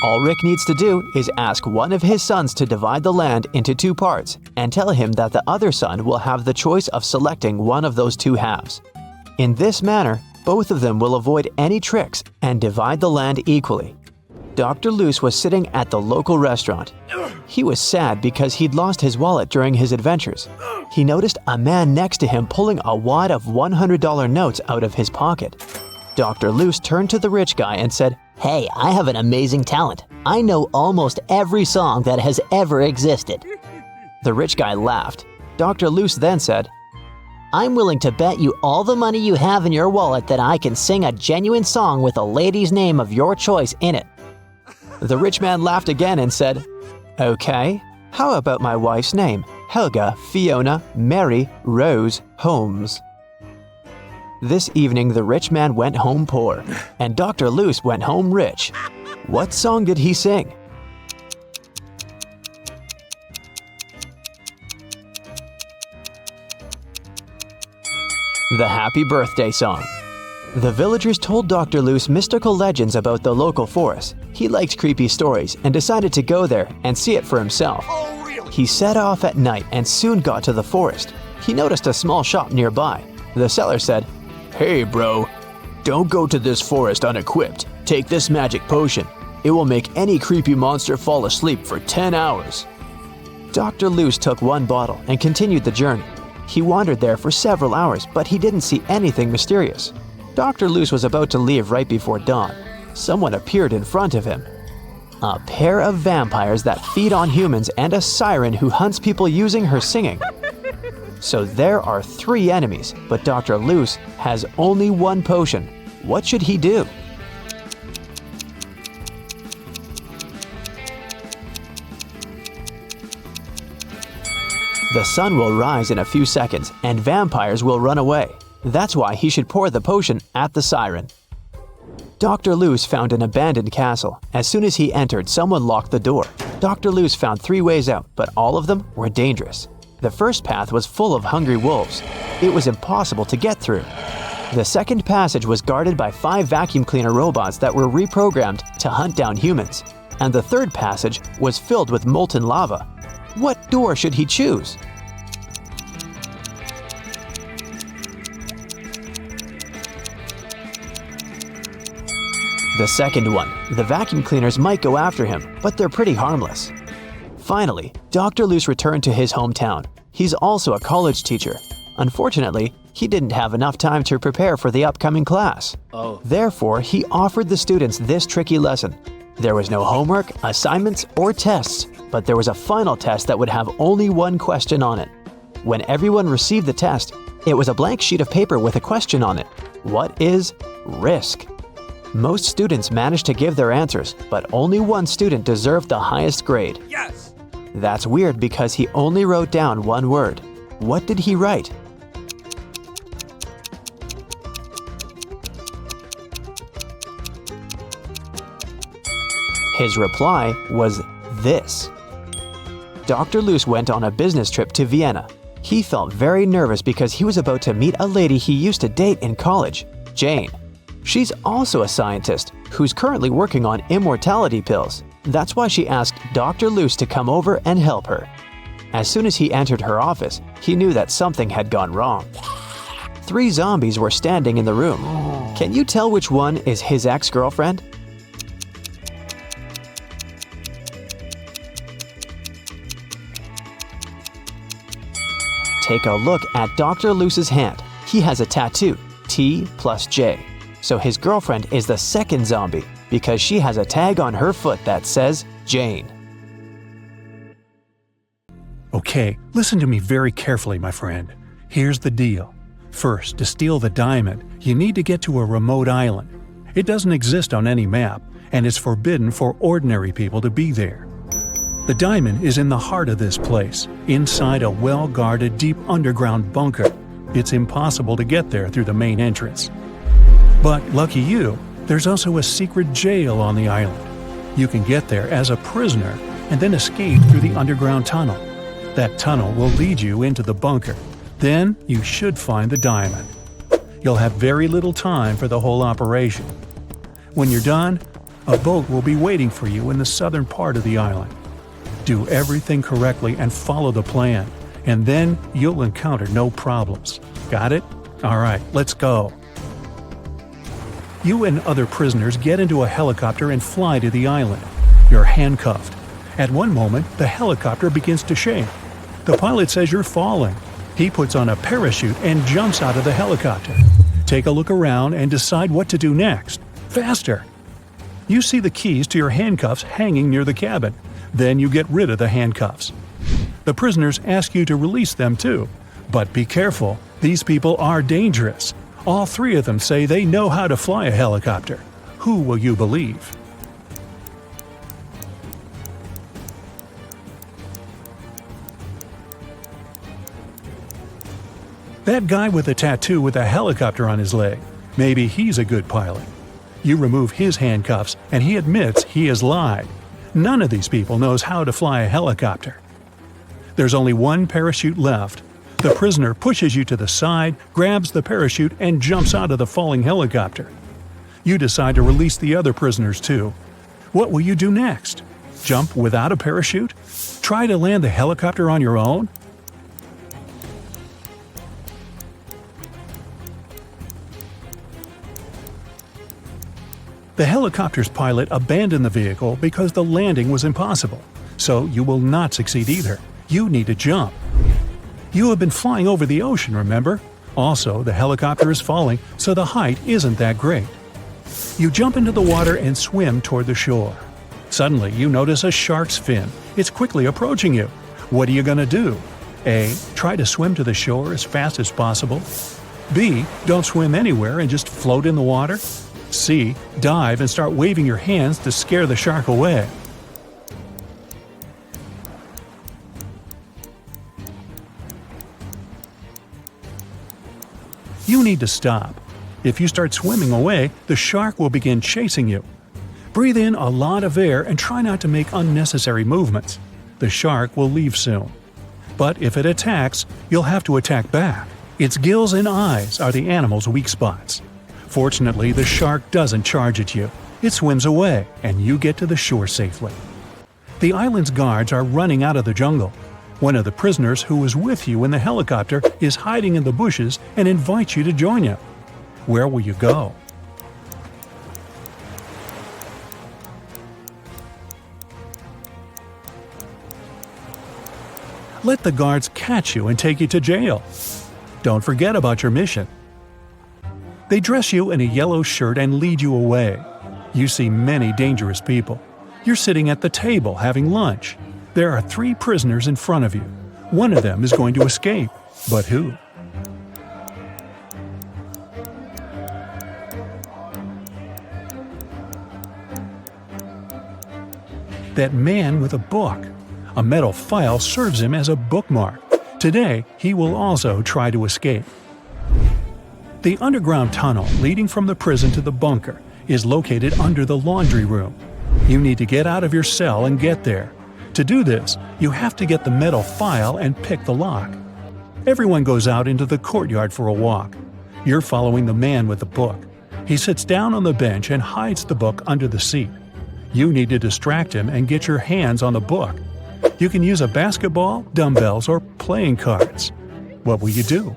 Speaker 2: All Rick needs to do is ask one of his sons to divide the land into 2 parts and tell him that the other son will have the choice of selecting one of those 2 halves. In this manner, both of them will avoid any tricks and divide the land equally. Dr. Luce was sitting at the local restaurant. He was sad because he'd lost his wallet during his adventures. He noticed a man next to him pulling a wad of $100 notes out of his pocket. Dr. Luce turned to the rich guy and said,
Speaker 3: Hey, I have an amazing talent. I know almost every song that has ever existed.
Speaker 2: The rich guy laughed. Dr. Luce then said,
Speaker 3: I'm willing to bet you all the money you have in your wallet that I can sing a genuine song with a lady's name of your choice in it.
Speaker 2: The rich man laughed again and said, Okay, how about my wife's name? Helga Fiona Mary Rose Holmes. This evening, the rich man went home poor, and Dr. Luce went home rich. What song did he sing? The Happy Birthday Song. The villagers told Dr. Luce mystical legends about the local forest. He liked creepy stories and decided to go there and see it for himself. He set off at night and soon got to the forest. He noticed a small shop nearby. The seller said, Hey bro, don't go to this forest unequipped. Take this magic potion. It will make any creepy monster fall asleep for 10 hours. Dr. Luce took one bottle and continued the journey. He wandered there for several hours, but he didn't see anything mysterious. Dr. Luce was about to leave right before dawn. Someone appeared in front of him. A pair of vampires that feed on humans and a siren who hunts people using her singing. So there are 3 enemies, but Dr. Luce has only one potion. What should he do? The sun will rise in a few seconds and vampires will run away. That's why he should pour the potion at the siren. Dr. Luce found an abandoned castle. As soon as he entered, someone locked the door. Dr. Luce found 3 ways out, but all of them were dangerous. The first path was full of hungry wolves. It was impossible to get through. The second passage was guarded by 5 vacuum cleaner robots that were reprogrammed to hunt down humans. And the third passage was filled with molten lava. What door should he choose? The second one. The vacuum cleaners might go after him, but they're pretty harmless. Finally, Dr. Luce returned to his hometown. He's also a college teacher. Unfortunately, he didn't have enough time to prepare for the upcoming class. Therefore, he offered the students this tricky lesson. There was no homework, assignments, or tests, but there was a final test that would have only one question on it. When everyone received the test, it was a blank sheet of paper with a question on it. What is risk? Most students managed to give their answers, but only one student deserved the highest grade.
Speaker 4: Yes!
Speaker 2: That's weird because he only wrote down one word. What did he write? His reply was this. Dr. Luce went on a business trip to Vienna. He felt very nervous because he was about to meet a lady he used to date in college, Jane. She's also a scientist who's currently working on immortality pills. That's why she asked Dr. Luce to come over and help her. As soon as he entered her office, he knew that something had gone wrong. 3 zombies were standing in the room. Can you tell which one is his ex-girlfriend? Take a look at Dr. Luce's hand. He has a tattoo, T plus J. So his girlfriend is the second zombie because she has a tag on her foot that says Jane.
Speaker 1: Okay, listen to me very carefully, my friend. Here's the deal. First, to steal the diamond, you need to get to a remote island. It doesn't exist on any map, and it's forbidden for ordinary people to be there. The diamond is in the heart of this place, inside a well-guarded deep underground bunker. It's impossible to get there through the main entrance. But lucky you, there's also a secret jail on the island. You can get there as a prisoner and then escape through the underground tunnel. That tunnel will lead you into the bunker. Then you should find the diamond. You'll have very little time for the whole operation. When you're done, a boat will be waiting for you in the southern part of the island. Do everything correctly and follow the plan, and then you'll encounter no problems. Got it? All right, let's go. You and other prisoners get into a helicopter and fly to the island. You're handcuffed. At one moment, the helicopter begins to shake. The pilot says you're falling. He puts on a parachute and jumps out of the helicopter. Take a look around and decide what to do next. Faster! You see the keys to your handcuffs hanging near the cabin. Then you get rid of the handcuffs. The prisoners ask you to release them too. But be careful, these people are dangerous. All 3 of them say they know how to fly a helicopter. Who will you believe? That guy with a tattoo with a helicopter on his leg. Maybe he's a good pilot. You remove his handcuffs and he admits he has lied. None of these people knows how to fly a helicopter. There's only one parachute left. The prisoner pushes you to the side, grabs the parachute, and jumps out of the falling helicopter. You decide to release the other prisoners too. What will you do next? Jump without a parachute? Try to land the helicopter on your own? The helicopter's pilot abandoned the vehicle because the landing was impossible, so you will not succeed either. You need to jump. You have been flying over the ocean, remember? Also, the helicopter is falling, so the height isn't that great. You jump into the water and swim toward the shore. Suddenly, you notice a shark's fin. It's quickly approaching you. What are you going to do? A. Try to swim to the shore as fast as possible. B. Don't swim anywhere and just float in the water. C. Dive and start waving your hands to scare the shark away. You need to stop. If you start swimming away, the shark will begin chasing you. Breathe in a lot of air and try not to make unnecessary movements. The shark will leave soon. But if it attacks, you'll have to attack back. Its gills and eyes are the animal's weak spots. Fortunately, the shark doesn't charge at you. It swims away, and you get to the shore safely. The island's guards are running out of the jungle. One of the prisoners who was with you in the helicopter is hiding in the bushes and invites you to join him. Where will you go? Let the guards catch you and take you to jail. Don't forget about your mission. They dress you in a yellow shirt and lead you away. You see many dangerous people. You're sitting at the table having lunch. There are 3 prisoners in front of you. One of them is going to escape. But who? That man with a book. A metal file serves him as a bookmark. Today, he will also try to escape. The underground tunnel leading from the prison to the bunker is located under the laundry room. You need to get out of your cell and get there. To do this, you have to get the metal file and pick the lock. Everyone goes out into the courtyard for a walk. You're following the man with the book. He sits down on the bench and hides the book under the seat. You need to distract him and get your hands on the book. You can use a basketball, dumbbells, or playing cards. What will you do?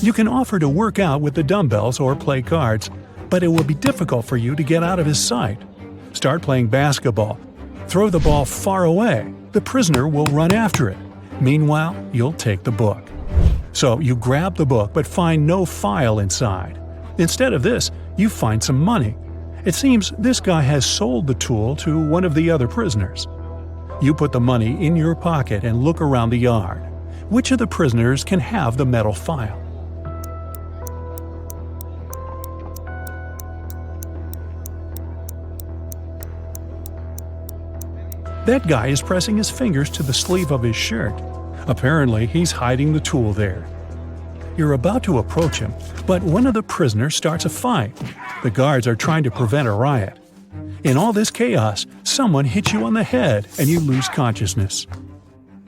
Speaker 1: You can offer to work out with the dumbbells or play cards, but it will be difficult for you to get out of his sight. Start playing basketball. Throw the ball far away. The prisoner will run after it. Meanwhile, you'll take the book. So you grab the book but find no file inside. Instead of this, you find some money. It seems this guy has sold the tool to one of the other prisoners. You put the money in your pocket and look around the yard. Which of the prisoners can have the metal file? That guy is pressing his fingers to the sleeve of his shirt. Apparently, he's hiding the tool there. You're about to approach him, but one of the prisoners starts a fight. The guards are trying to prevent a riot. In all this chaos, someone hits you on the head and you lose consciousness.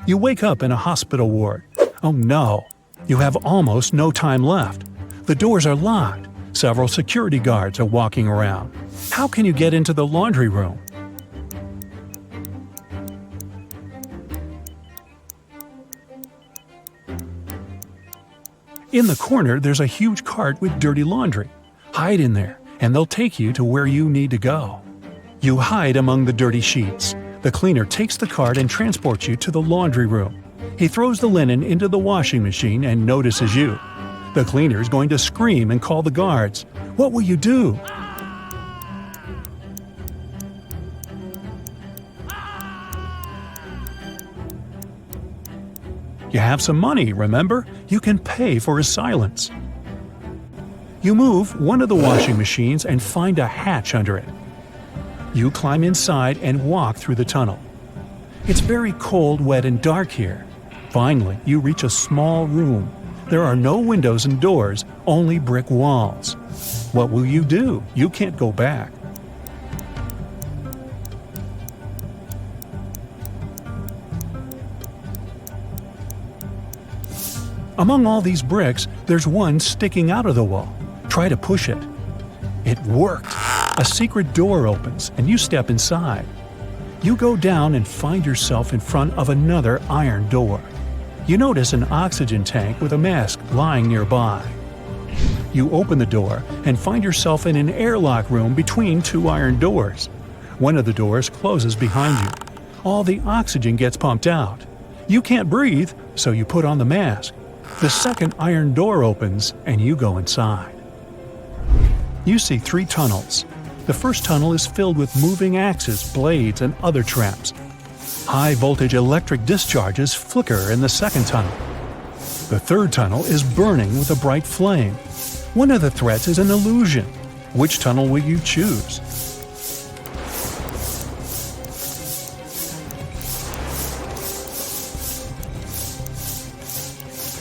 Speaker 1: You wake up in a hospital ward. Oh no! You have almost no time left. The doors are locked. Several security guards are walking around. How can you get into the laundry room? In the corner, there's a huge cart with dirty laundry. Hide in there, and they'll take you to where you need to go. You hide among the dirty sheets. The cleaner takes the cart and transports you to the laundry room. He throws the linen into the washing machine and notices you. The cleaner is going to scream and call the guards. What will you do? You have some money, remember? You can pay for his silence. You move one of the washing machines and find a hatch under it. You climb inside and walk through the tunnel. It's very cold, wet, and dark here. Finally, you reach a small room. There are no windows and doors, only brick walls. What will you do? You can't go back. Among all these bricks, there's one sticking out of the wall. Try to push it. It worked. A secret door opens, and you step inside. You go down and find yourself in front of another iron door. You notice an oxygen tank with a mask lying nearby. You open the door and find yourself in an airlock room between two iron doors. One of the doors closes behind you. All the oxygen gets pumped out. You can't breathe, so you put on the mask. The second iron door opens and you go inside. You see 3 tunnels. The first tunnel is filled with moving axes, blades, and other traps. High-voltage electric discharges flicker in the second tunnel. The third tunnel is burning with a bright flame. One of the threats is an illusion. Which tunnel will you choose?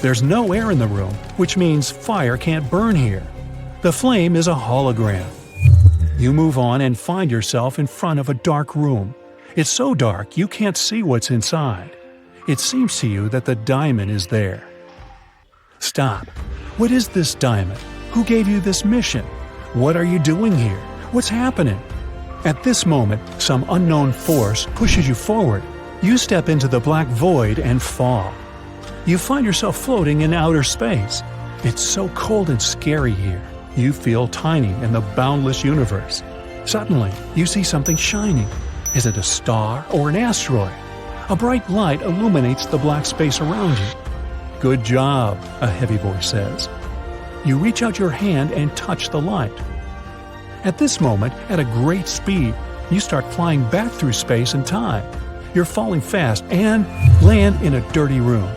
Speaker 1: There's no air in the room, which means fire can't burn here. The flame is a hologram. You move on and find yourself in front of a dark room. It's so dark you can't see what's inside. It seems to you that the diamond is there. Stop. What is this diamond? Who gave you this mission? What are you doing here? What's happening? At this moment, some unknown force pushes you forward. You step into the black void and fall. You find yourself floating in outer space. It's so cold and scary here. You feel tiny in the boundless universe. Suddenly, you see something shining. Is it a star or an asteroid? A bright light illuminates the black space around you. Good job, a heavy voice says. You reach out your hand and touch the light. At this moment, at a great speed, you start flying back through space and time. You're falling fast and land in a dirty room.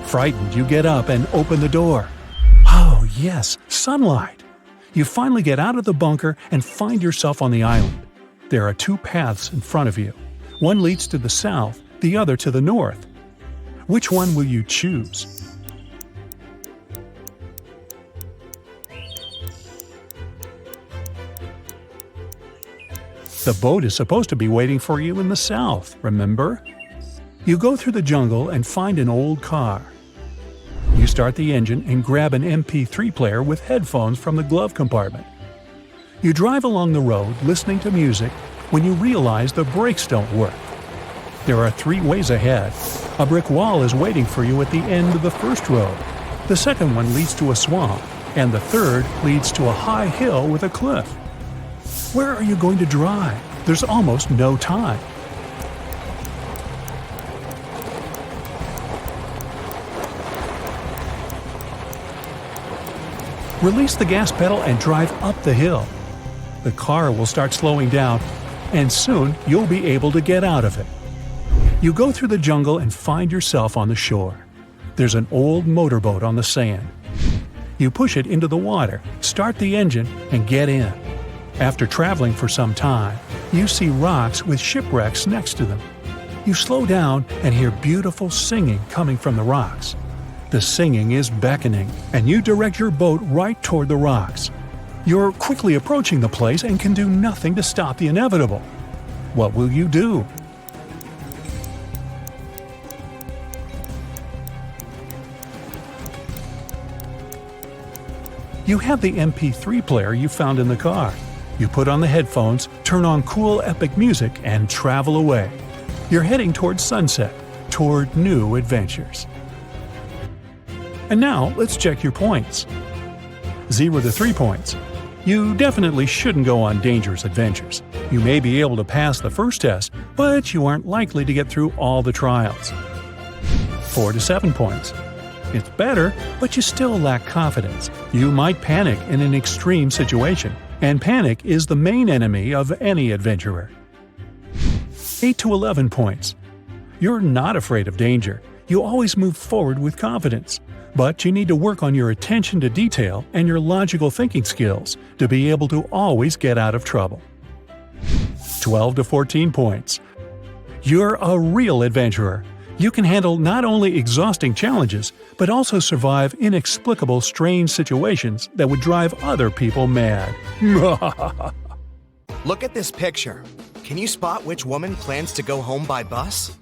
Speaker 1: Frightened, you get up and open the door. Oh, yes, sunlight! You finally get out of the bunker and find yourself on the island. There are 2 paths in front of you. One leads to the south, the other to the north. Which one will you choose? The boat is supposed to be waiting for you in the south, remember? You go through the jungle and find an old car. You start the engine and grab an MP3 player with headphones from the glove compartment. You drive along the road listening to music when you realize the brakes don't work. There are 3 ways ahead. A brick wall is waiting for you at the end of the first road. The second one leads to a swamp, and the third leads to a high hill with a cliff. Where are you going to drive? There's almost no time. Release the gas pedal and drive up the hill. The car will start slowing down, and soon you'll be able to get out of it. You go through the jungle and find yourself on the shore. There's an old motorboat on the sand. You push it into the water, start the engine, and get in. After traveling for some time, you see rocks with shipwrecks next to them. You slow down and hear beautiful singing coming from the rocks. The singing is beckoning, and you direct your boat right toward the rocks. You're quickly approaching the place and can do nothing to stop the inevitable. What will you do? You have the MP3 player you found in the car. You put on the headphones, turn on cool epic music, and travel away. You're heading toward sunset, toward new adventures. And now, let's check your points. 0 to 3 points. You definitely shouldn't go on dangerous adventures. You may be able to pass the first test, but you aren't likely to get through all the trials. 4 to 7 points. It's better, but you still lack confidence. You might panic in an extreme situation, and panic is the main enemy of any adventurer. 8 to 11 points. You're not afraid of danger. You always move forward with confidence. But you need to work on your attention to detail and your logical thinking skills to be able to always get out of trouble. 12 to 14 points. You're a real adventurer. You can handle not only exhausting challenges, but also survive inexplicable strange situations that would drive other people mad.
Speaker 4: Look at this picture. Can you spot which woman plans to go home by bus?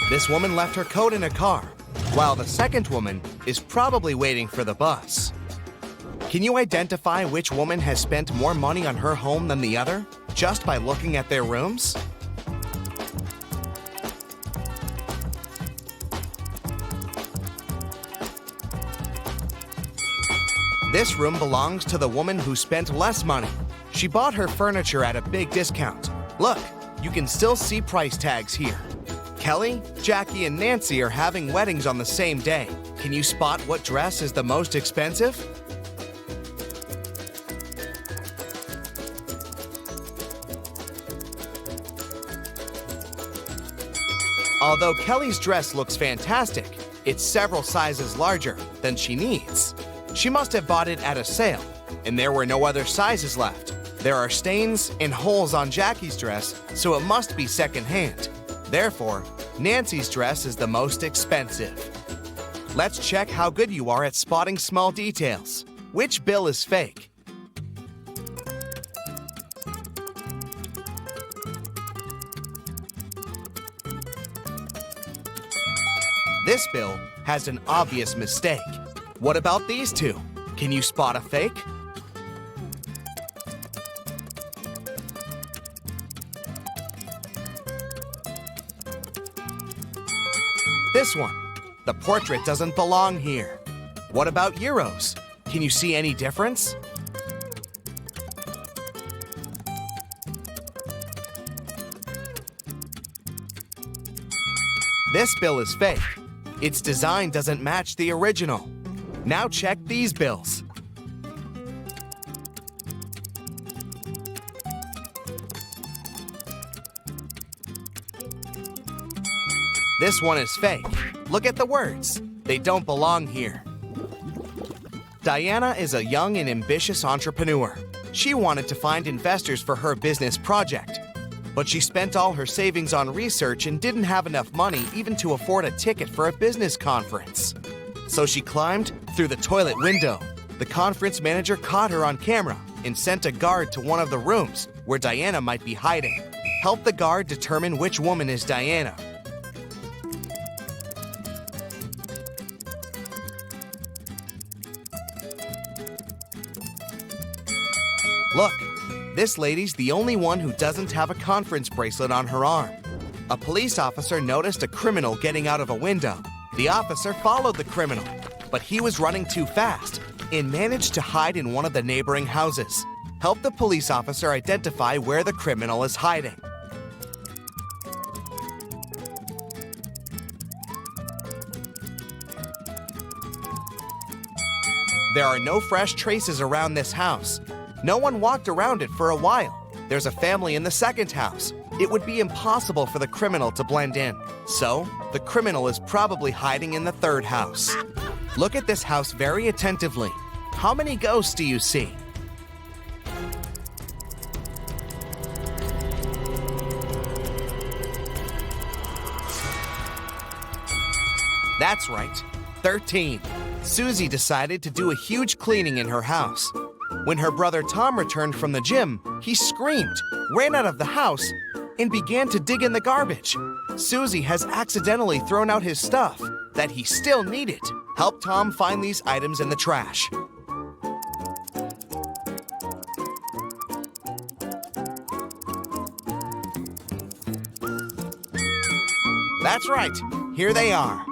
Speaker 4: This woman left her coat in a car, while the second woman is probably waiting for the bus. Can you identify which woman has spent more money on her home than the other, just by looking at their rooms? This room belongs to the woman who spent less money. She bought her furniture at a big discount. Look, you can still see price tags here. Kelly, Jackie, and Nancy are having weddings on the same day. Can you spot what dress is the most expensive? Although Kelly's dress looks fantastic, it's several sizes larger than she needs. She must have bought it at a sale, and there were no other sizes left. There are stains and holes on Jackie's dress, so it must be secondhand. Therefore, Nancy's dress is the most expensive. Let's check how good you are at spotting small details. Which bill is fake? This bill has an obvious mistake. What about these two? Can you spot a fake? This one. The portrait doesn't belong here. What about euros? Can you see any difference? This bill is fake. Its design doesn't match the original. Now check these bills. This one is fake. Look at the words. They don't belong here. Diana is a young and ambitious entrepreneur. She wanted to find investors for her business project, but she spent all her savings on research and didn't have enough money even to afford a ticket for a business conference. So she climbed through the toilet window. The conference manager caught her on camera and sent a guard to one of the rooms where Diana might be hiding. Help the guard determine which woman is Diana. Look, this lady's the only one who doesn't have a conference bracelet on her arm. A police officer noticed a criminal getting out of a window. The officer followed the criminal, but he was running too fast and managed to hide in one of the neighboring houses. Help the police officer identify where the criminal is hiding. There are no fresh traces around this house. No one walked around it for a while. There's a family in the second house. It would be impossible for the criminal to blend in. So, the criminal is probably hiding in the third house. Look at this house very attentively. How many ghosts do you see? That's right, 13. Susie decided to do a huge cleaning in her house. When her brother Tom returned from the gym, he screamed, ran out of the house, and began to dig in the garbage. Susie has accidentally thrown out his stuff that he still needed. Help Tom find these items in the trash. That's right, here they are.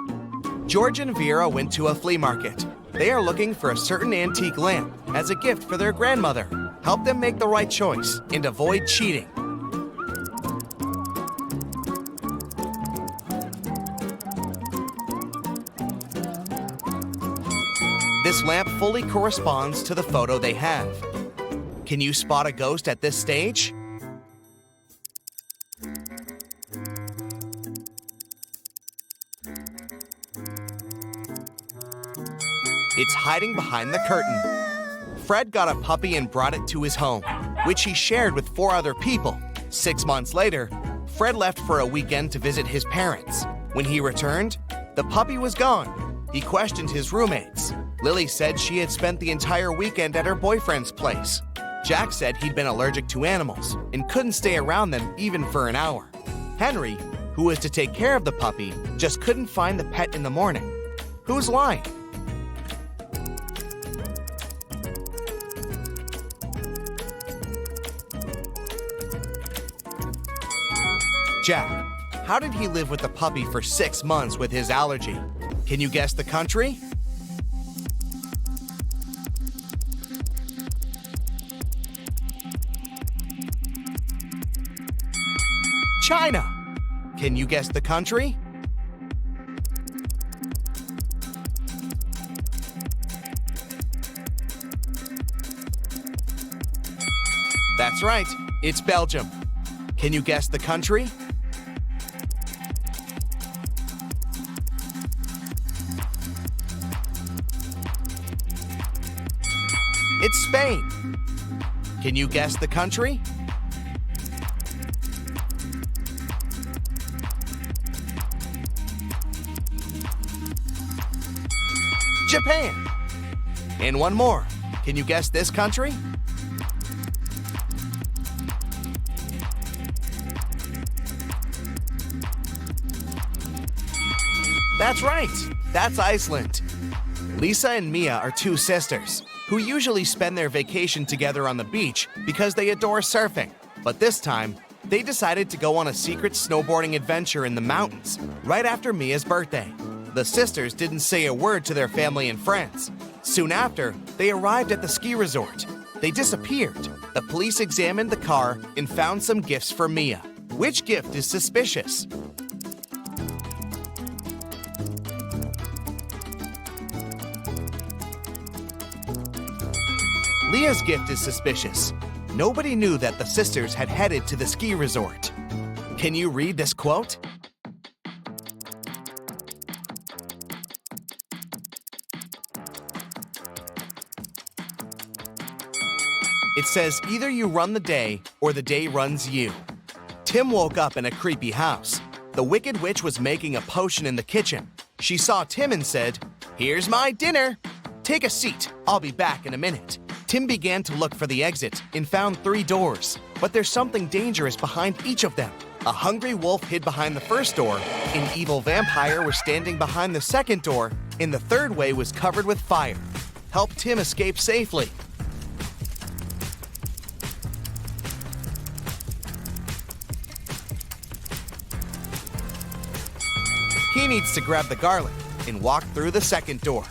Speaker 4: George and Vera went to a flea market. They are looking for a certain antique lamp as a gift for their grandmother. Help them make the right choice and avoid cheating. This lamp fully corresponds to the photo they have. Can you spot a ghost at this stage? It's hiding behind the curtain. Fred got a puppy and brought it to his home, which he shared with 4 other people. 6 months later, Fred left for a weekend to visit his parents. When he returned, the puppy was gone. He questioned his roommates. Lily said she had spent the entire weekend at her boyfriend's place. Jack said he'd been allergic to animals and couldn't stay around them even for an hour. Henry, who was to take care of the puppy, just couldn't find the pet in the morning. Who's lying? Jack. How did he live with the puppy for 6 months with his allergy? Can you guess the country? China. Can you guess the country? That's right, it's Belgium. Can you guess the country? It's Spain. Can you guess the country? Japan. And one more. Can you guess this country? That's right, that's Iceland. Lisa and Mia are two sisters who usually spend their vacation together on the beach because they adore surfing. But this time, they decided to go on a secret snowboarding adventure in the mountains right after Mia's birthday. The sisters didn't say a word to their family and friends. Soon after, they arrived at the ski resort. They disappeared. The police examined the car and found some gifts for Mia. Which gift is suspicious? Leah's gift is suspicious. Nobody knew that the sisters had headed to the ski resort. Can you read this quote? It says, either you run the day or the day runs you. Tim woke up in a creepy house. The Wicked Witch was making a potion in the kitchen. She saw Tim and said, "Here's my dinner. Take a seat, I'll be back in a minute." Tim began to look for the exit and found 3 doors, but there's something dangerous behind each of them. A hungry wolf hid behind the first door, an evil vampire was standing behind the second door, and the third way was covered with fire. Help Tim escape safely. He needs to grab the garlic and walk through the second door.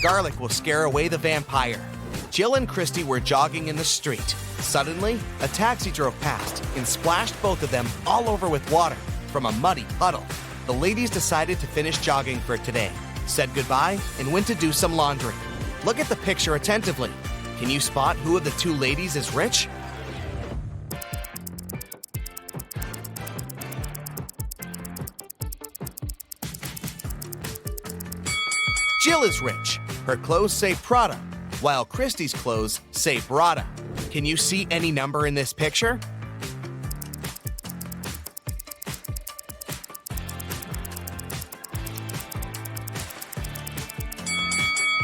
Speaker 4: Garlic will scare away the vampire. Jill and Christy were jogging in the street. Suddenly, a taxi drove past and splashed both of them all over with water from a muddy puddle. The ladies decided to finish jogging for today, said goodbye, and went to do some laundry. Look at the picture attentively. Can you spot who of the 2 ladies is rich? Jill is rich. Her clothes say Prada, while Christy's clothes say Prada. Can you see any number in this picture?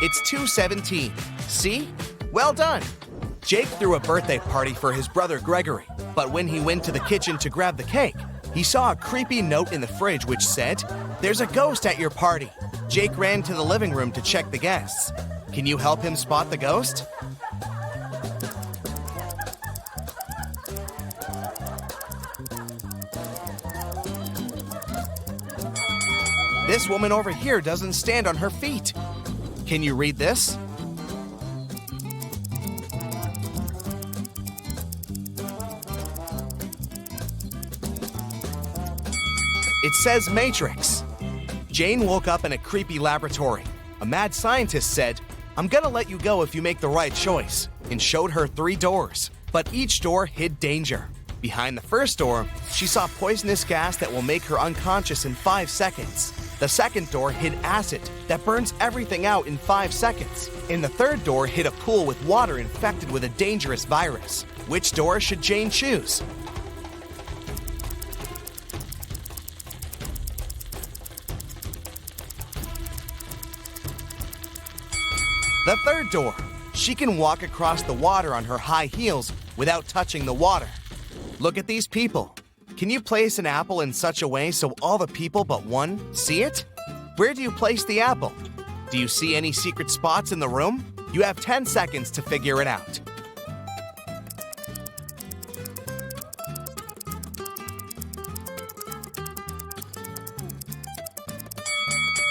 Speaker 4: It's 217. See? Well done! Jake threw a birthday party for his brother Gregory, but when he went to the kitchen to grab the cake, he saw a creepy note in the fridge which said, "There's a ghost at your party." Jake ran to the living room to check the guests. Can you help him spot the ghost? This woman over here doesn't stand on her feet. Can you read this? It says Matrix. Jane woke up in a creepy laboratory. A mad scientist said, "I'm gonna let you go if you make the right choice," and showed her 3 doors. But each door hid danger. Behind the first door, she saw poisonous gas that will make her unconscious in 5 seconds. The second door hid acid that burns everything out in 5 seconds. And the third door hid a pool with water infected with a dangerous virus. Which door should Jane choose? The third door. She can walk across the water on her high heels without touching the water. Look at these people. Can you place an apple in such a way so all the people but one see it? Where do you place the apple? Do you see any secret spots in the room? You have 10 seconds to figure it out.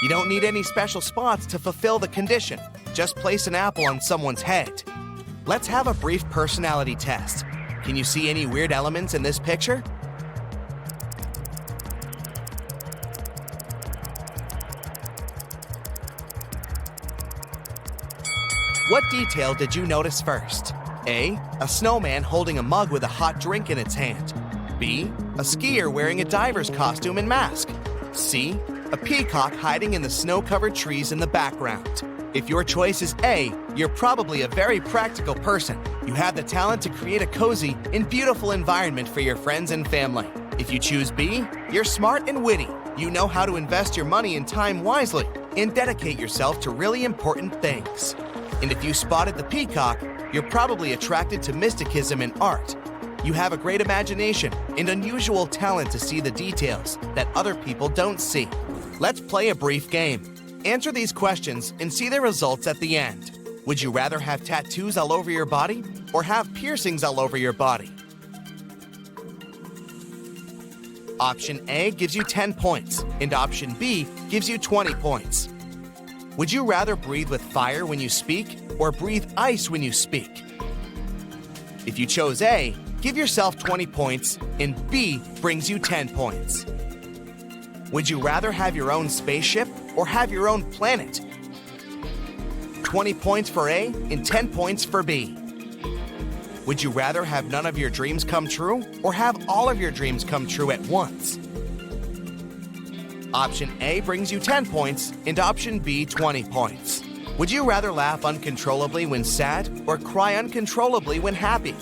Speaker 4: You don't need any special spots to fulfill the condition. Just place an apple on someone's head. Let's have a brief personality test. Can you see any weird elements in this picture? What detail did you notice first? A snowman holding a mug with a hot drink in its hand. B, a skier wearing a diver's costume and mask. C, a peacock hiding in the snow-covered trees in the background. If your choice is A, you're probably a very practical person. You have the talent to create a cozy and beautiful environment for your friends and family. If you choose B, you're smart and witty. You know how to invest your money and time wisely and dedicate yourself to really important things. And if you spotted the peacock, you're probably attracted to mysticism and art. You have a great imagination and unusual talent to see the details that other people don't see. Let's play a brief game. Answer these questions and see the results at the end. Would you rather have tattoos all over your body or have piercings all over your body? Option A gives you 10 points, and option B gives you 20 points. Would you rather breathe with fire when you speak or breathe ice when you speak? If you chose A, give yourself 20 points, and B brings you 10 points. Would you rather have your own spaceship or have your own planet? 20 points for A and 10 points for B. Would you rather have none of your dreams come true or have all of your dreams come true at once? Option A brings you 10 points and option B 20 points. Would you rather laugh uncontrollably when sad or cry uncontrollably when happy?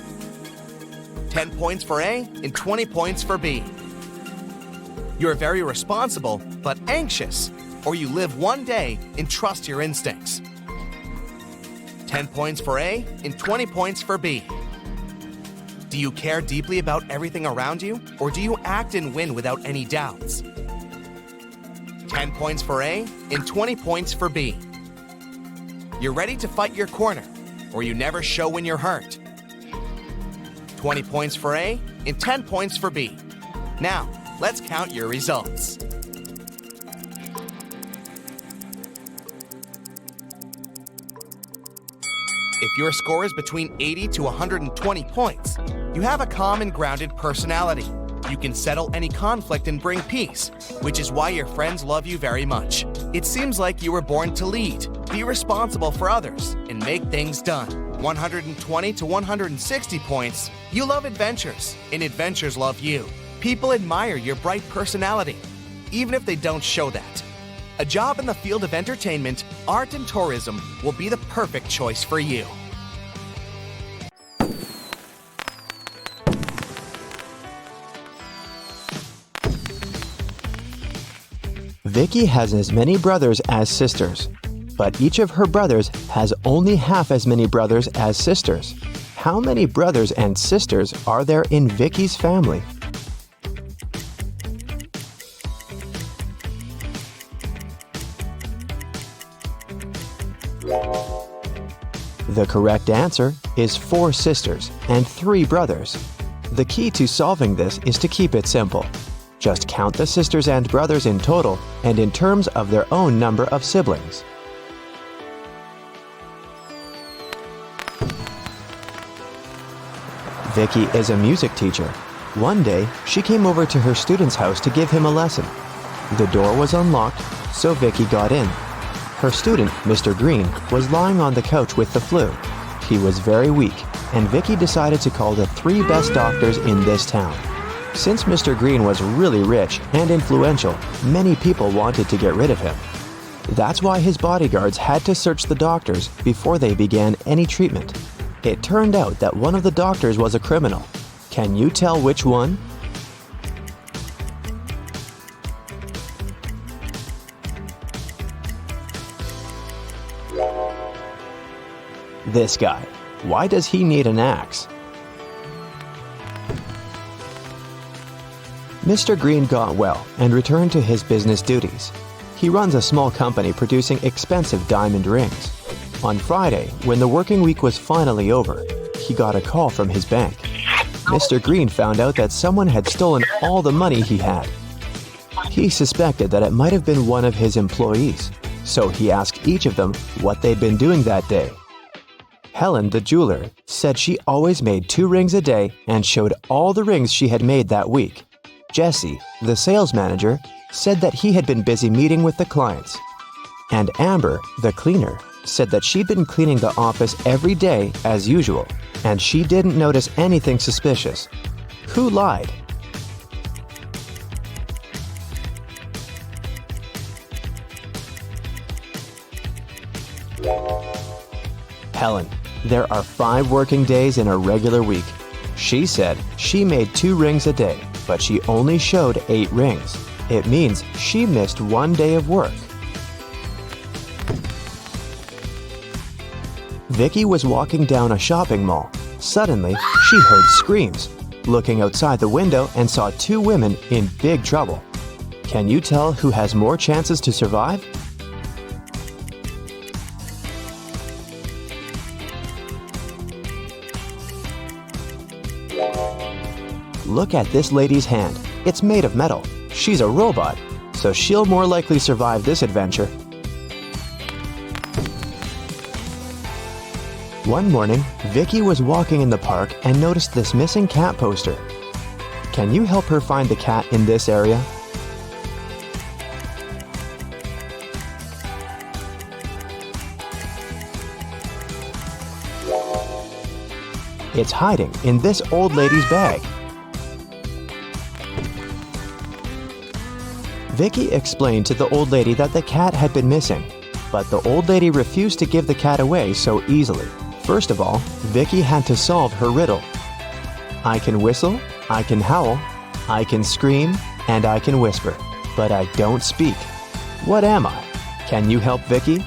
Speaker 4: 10 points for A and 20 points for B. You're very responsible but anxious, or you live one day and trust your instincts. 10 points for A and 20 points for B. Do you care deeply about everything around you, or do you act and win without any doubts? 10 points for A and 20 points for B. You're ready to fight your corner, or you never show when you're hurt. 20 points for A and 10 points for B. Now, let's count your results. If your score is between 80 to 120 points, you have a calm and grounded personality. You can settle any conflict and bring peace, which is why your friends love you very much. It seems like you were born to lead, be responsible for others, and make things done. 120 to 160 points, you love adventures, and adventures love you. People admire your bright personality, even if they don't show that. A job in the field of entertainment, art, and tourism will be the perfect choice for you.
Speaker 2: Vicky has as many brothers as sisters, but each of her brothers has only half as many brothers as sisters. How many brothers and sisters are there in Vicky's family? The correct answer is 4 sisters and 3 brothers. The key to solving this is to keep it simple. Just count the sisters and brothers in total and in terms of their own number of siblings. Vicky is a music teacher. One day, she came over to her student's house to give him a lesson. The door was unlocked, so Vicky got in. Her student, Mr. Green, was lying on the couch with the flu. He was very weak, and Vicky decided to call the 3 best doctors in this town. Since Mr. Green was really rich and influential, many people wanted to get rid of him. That's why his bodyguards had to search the doctors before they began any treatment. It turned out that one of the doctors was a criminal. Can you tell which one? This guy. Why does he need an axe? Mr. Green got well and returned to his business duties. He runs a small company producing expensive diamond rings. On Friday, when the working week was finally over, he got a call from his bank. Mr. Green found out that someone had stolen all the money he had. He suspected that it might have been one of his employees, so he asked each of them what they'd been doing that day. Helen, the jeweler, said she always made 2 rings a day and showed all the rings she had made that week. Jesse, the sales manager, said that he had been busy meeting with the clients. And Amber, the cleaner, said that she'd been cleaning the office every day as usual, and she didn't notice anything suspicious. Who lied? Helen. There are 5 working days in a regular week. She said she made 2 rings a day, but she only showed 8 rings. It means she missed 1 day of work. Vicky was walking down a shopping mall. Suddenly, she heard screams. Looking outside the window and saw 2 women in big trouble. Can you tell who has more chances to survive? Look at this lady's hand. It's made of metal. She's a robot, so she'll more likely survive this adventure. One morning, Vicky was walking in the park and noticed this missing cat poster. Can you help her find the cat in this area? It's hiding in this old lady's bag. Vicky explained to the old lady that the cat had been missing, but the old lady refused to give the cat away so easily. First of all, Vicky had to solve her riddle. I can whistle, I can howl, I can scream, and I can whisper, but I don't speak. What am I? Can you help Vicky?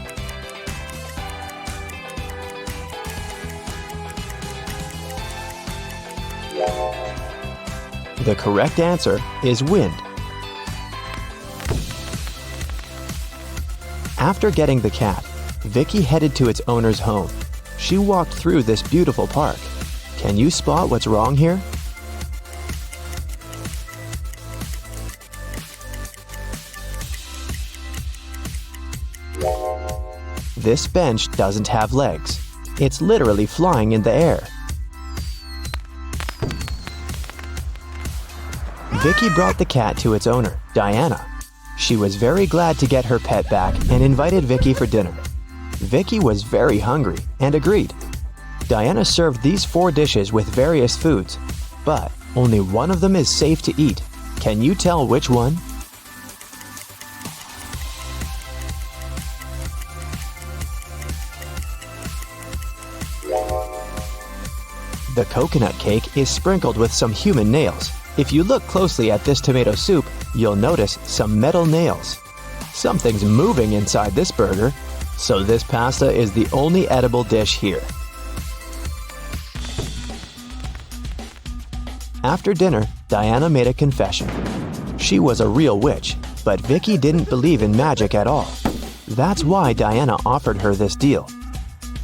Speaker 2: The correct answer is wind. After getting the cat, Vicky headed to its owner's home. She walked through this beautiful park. Can you spot what's wrong here? This bench doesn't have legs. It's literally flying in the air. Vicky brought the cat to its owner, Diana. She was very glad to get her pet back and invited Vicky for dinner. Vicky was very hungry and agreed. Diana served these 4 dishes with various foods, but only one of them is safe to eat. Can you tell which one? The coconut cake is sprinkled with some human nails. If you look closely at this tomato soup, you'll notice some metal nails. Something's moving inside this burger, so this pasta is the only edible dish here. After dinner, Diana made a confession. She was a real witch, but Vicky didn't believe in magic at all. That's why Diana offered her this deal.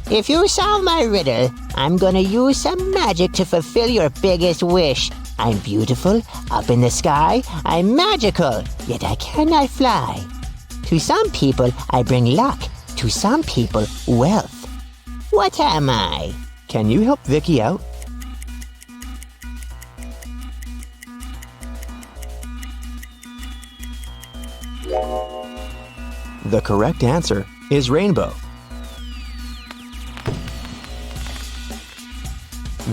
Speaker 5: If you solve my riddle, I'm gonna use some magic to fulfill your biggest wish. I'm beautiful, up in the sky, I'm magical, yet I cannot fly. To some people, I bring luck. To some people, wealth. What am I?
Speaker 2: Can you help Vicky out? The correct answer is rainbow.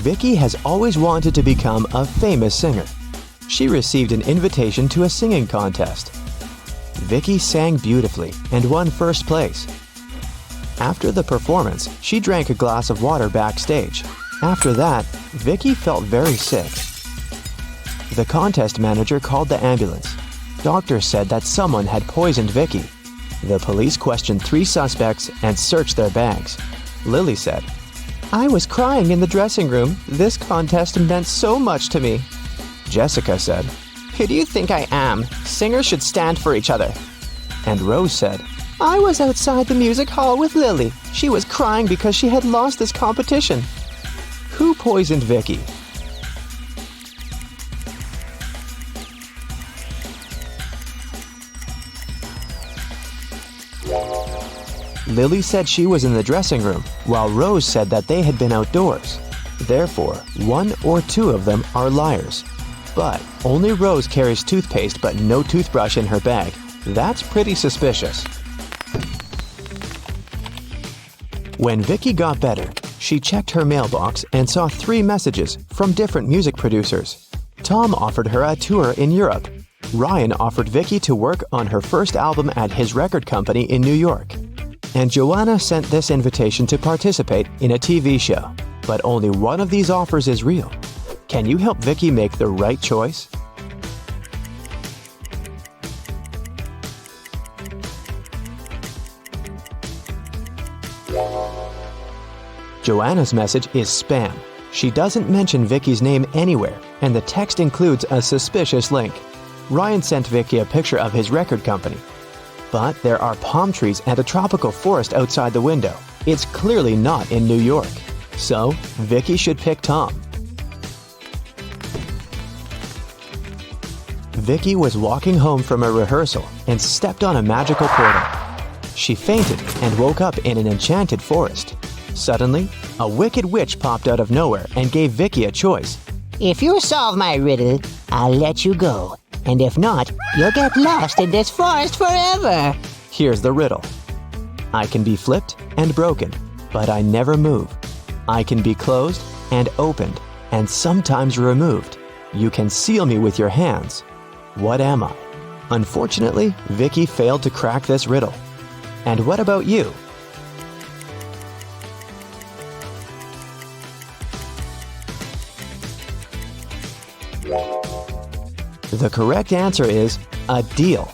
Speaker 2: Vicky has always wanted to become a famous singer. She received an invitation to a singing contest. Vicky sang beautifully and won first place. After the performance, she drank a glass of water backstage. After that, Vicky felt very sick. The contest manager called the ambulance. Doctors said that someone had poisoned Vicky. The police questioned 3 suspects and searched their bags. Lily said, I was crying in the dressing room. This contest meant so much to me. Jessica said, Who do you think I am? Singers should stand for each other. And Rose said, I was outside the music hall with Lily. She was crying because she had lost this competition. Who poisoned Vicky? Lily said she was in the dressing room, while Rose said that they had been outdoors. Therefore, 1 or 2 of them are liars. But only Rose carries toothpaste but no toothbrush in her bag. That's pretty suspicious. When Vicky got better, she checked her mailbox and saw 3 messages from different music producers. Tom offered her a tour in Europe. Ryan offered Vicky to work on her first album at his record company in New York. And Joanna sent this invitation to participate in a TV show. But only one of these offers is real. Can you help Vicky make the right choice? Joanna's message is spam. She doesn't mention Vicky's name anywhere, and the text includes a suspicious link. Ryan sent Vicky a picture of his record company. But there are palm trees and a tropical forest outside the window. It's clearly not in New York. So, Vicky should pick Tom. Vicky was walking home from a rehearsal and stepped on a magical portal. She fainted and woke up in an enchanted forest. Suddenly, a wicked witch popped out of nowhere and gave Vicky a choice.
Speaker 5: If you solve my riddle, I'll let you go. And if not, you'll get lost in this forest forever.
Speaker 2: Here's the riddle. I can be flipped and broken, but I never move. I can be closed and opened, and sometimes removed. You can seal me with your hands. What am I? Unfortunately, Vicky failed to crack this riddle. And what about you? The correct answer is a deal.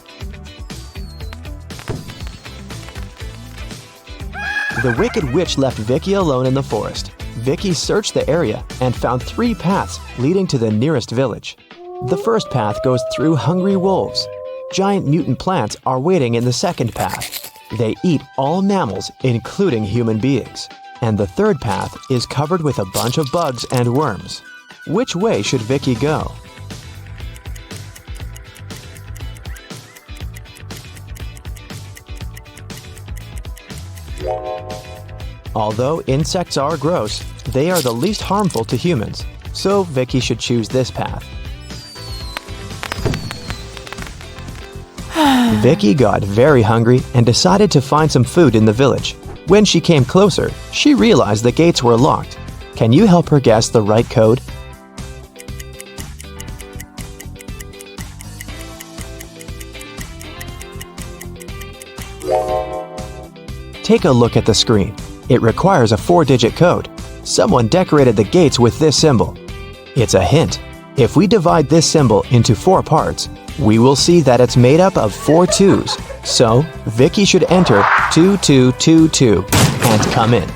Speaker 2: The wicked witch left Vicky alone in the forest. Vicky searched the area and found 3 paths leading to the nearest village. The first path goes through hungry wolves. Giant mutant plants are waiting in the second path. They eat all mammals, including human beings. And the third path is covered with a bunch of bugs and worms. Which way should Vicky go? Although insects are gross, they are the least harmful to humans, so Vicky should choose this path. Vicky got very hungry and decided to find some food in the village. When she came closer, she realized the gates were locked. Can you help her guess the right code? Take a look at the screen. It requires a 4-digit code. Someone decorated the gates with this symbol. It's a hint. If we divide this symbol into 4 parts, we will see that it's made up of 4 2s. So, Vicky should enter 2222 and come in.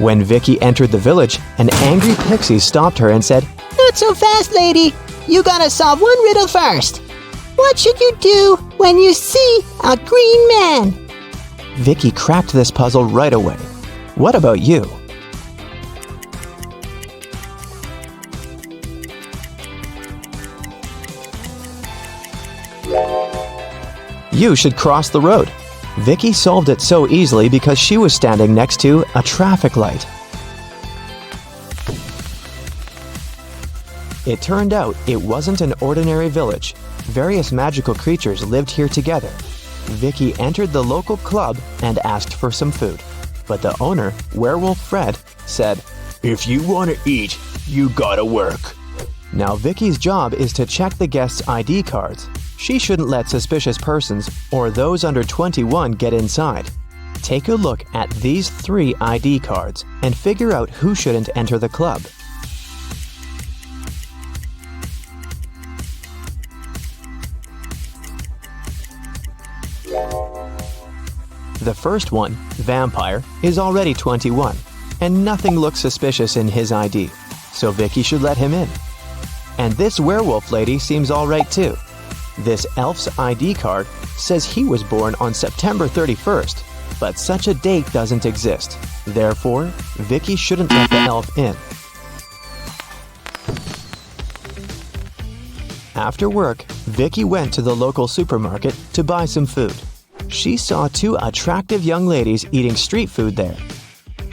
Speaker 2: When Vicky entered the village, an angry pixie stopped her and said,
Speaker 5: Not so fast, lady. You gotta solve one riddle first. What should you do when you see a green man?
Speaker 2: Vicky cracked this puzzle right away. What about you? You should cross the road. Vicky solved it so easily because she was standing next to a traffic light. It turned out it wasn't an ordinary village. Various magical creatures lived here together. Vicky entered the local club and asked for some food. But the owner, Werewolf Fred, said,
Speaker 3: If you want to eat, you gotta work.
Speaker 2: Now Vicky's job is to check the guests' ID cards. She shouldn't let suspicious persons or those under 21 get inside. Take a look at these 3 ID cards and figure out who shouldn't enter the club. The first one, Vampire, is already 21, and nothing looks suspicious in his ID, so Vicky should let him in. And this werewolf lady seems alright too. This elf's ID card says he was born on September 31st, but such a date doesn't exist. Therefore, Vicky shouldn't let the elf in. After work, Vicky went to the local supermarket to buy some food. She saw 2 attractive young ladies eating street food there.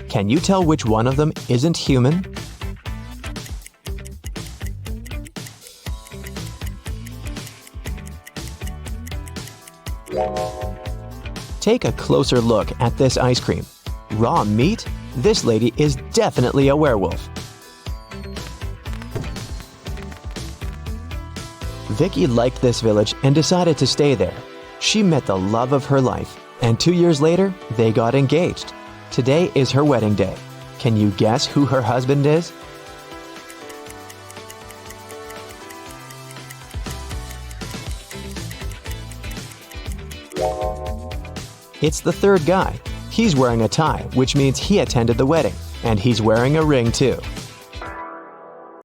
Speaker 2: Can you tell which one of them isn't human? Take a closer look at this ice cream. Raw meat? This lady is definitely a werewolf. Vicky liked this village and decided to stay there. She met the love of her life, and 2 years later, they got engaged. Today is her wedding day. Can you guess who her husband is? It's the third guy. He's wearing a tie, which means he attended the wedding, and he's wearing a ring too.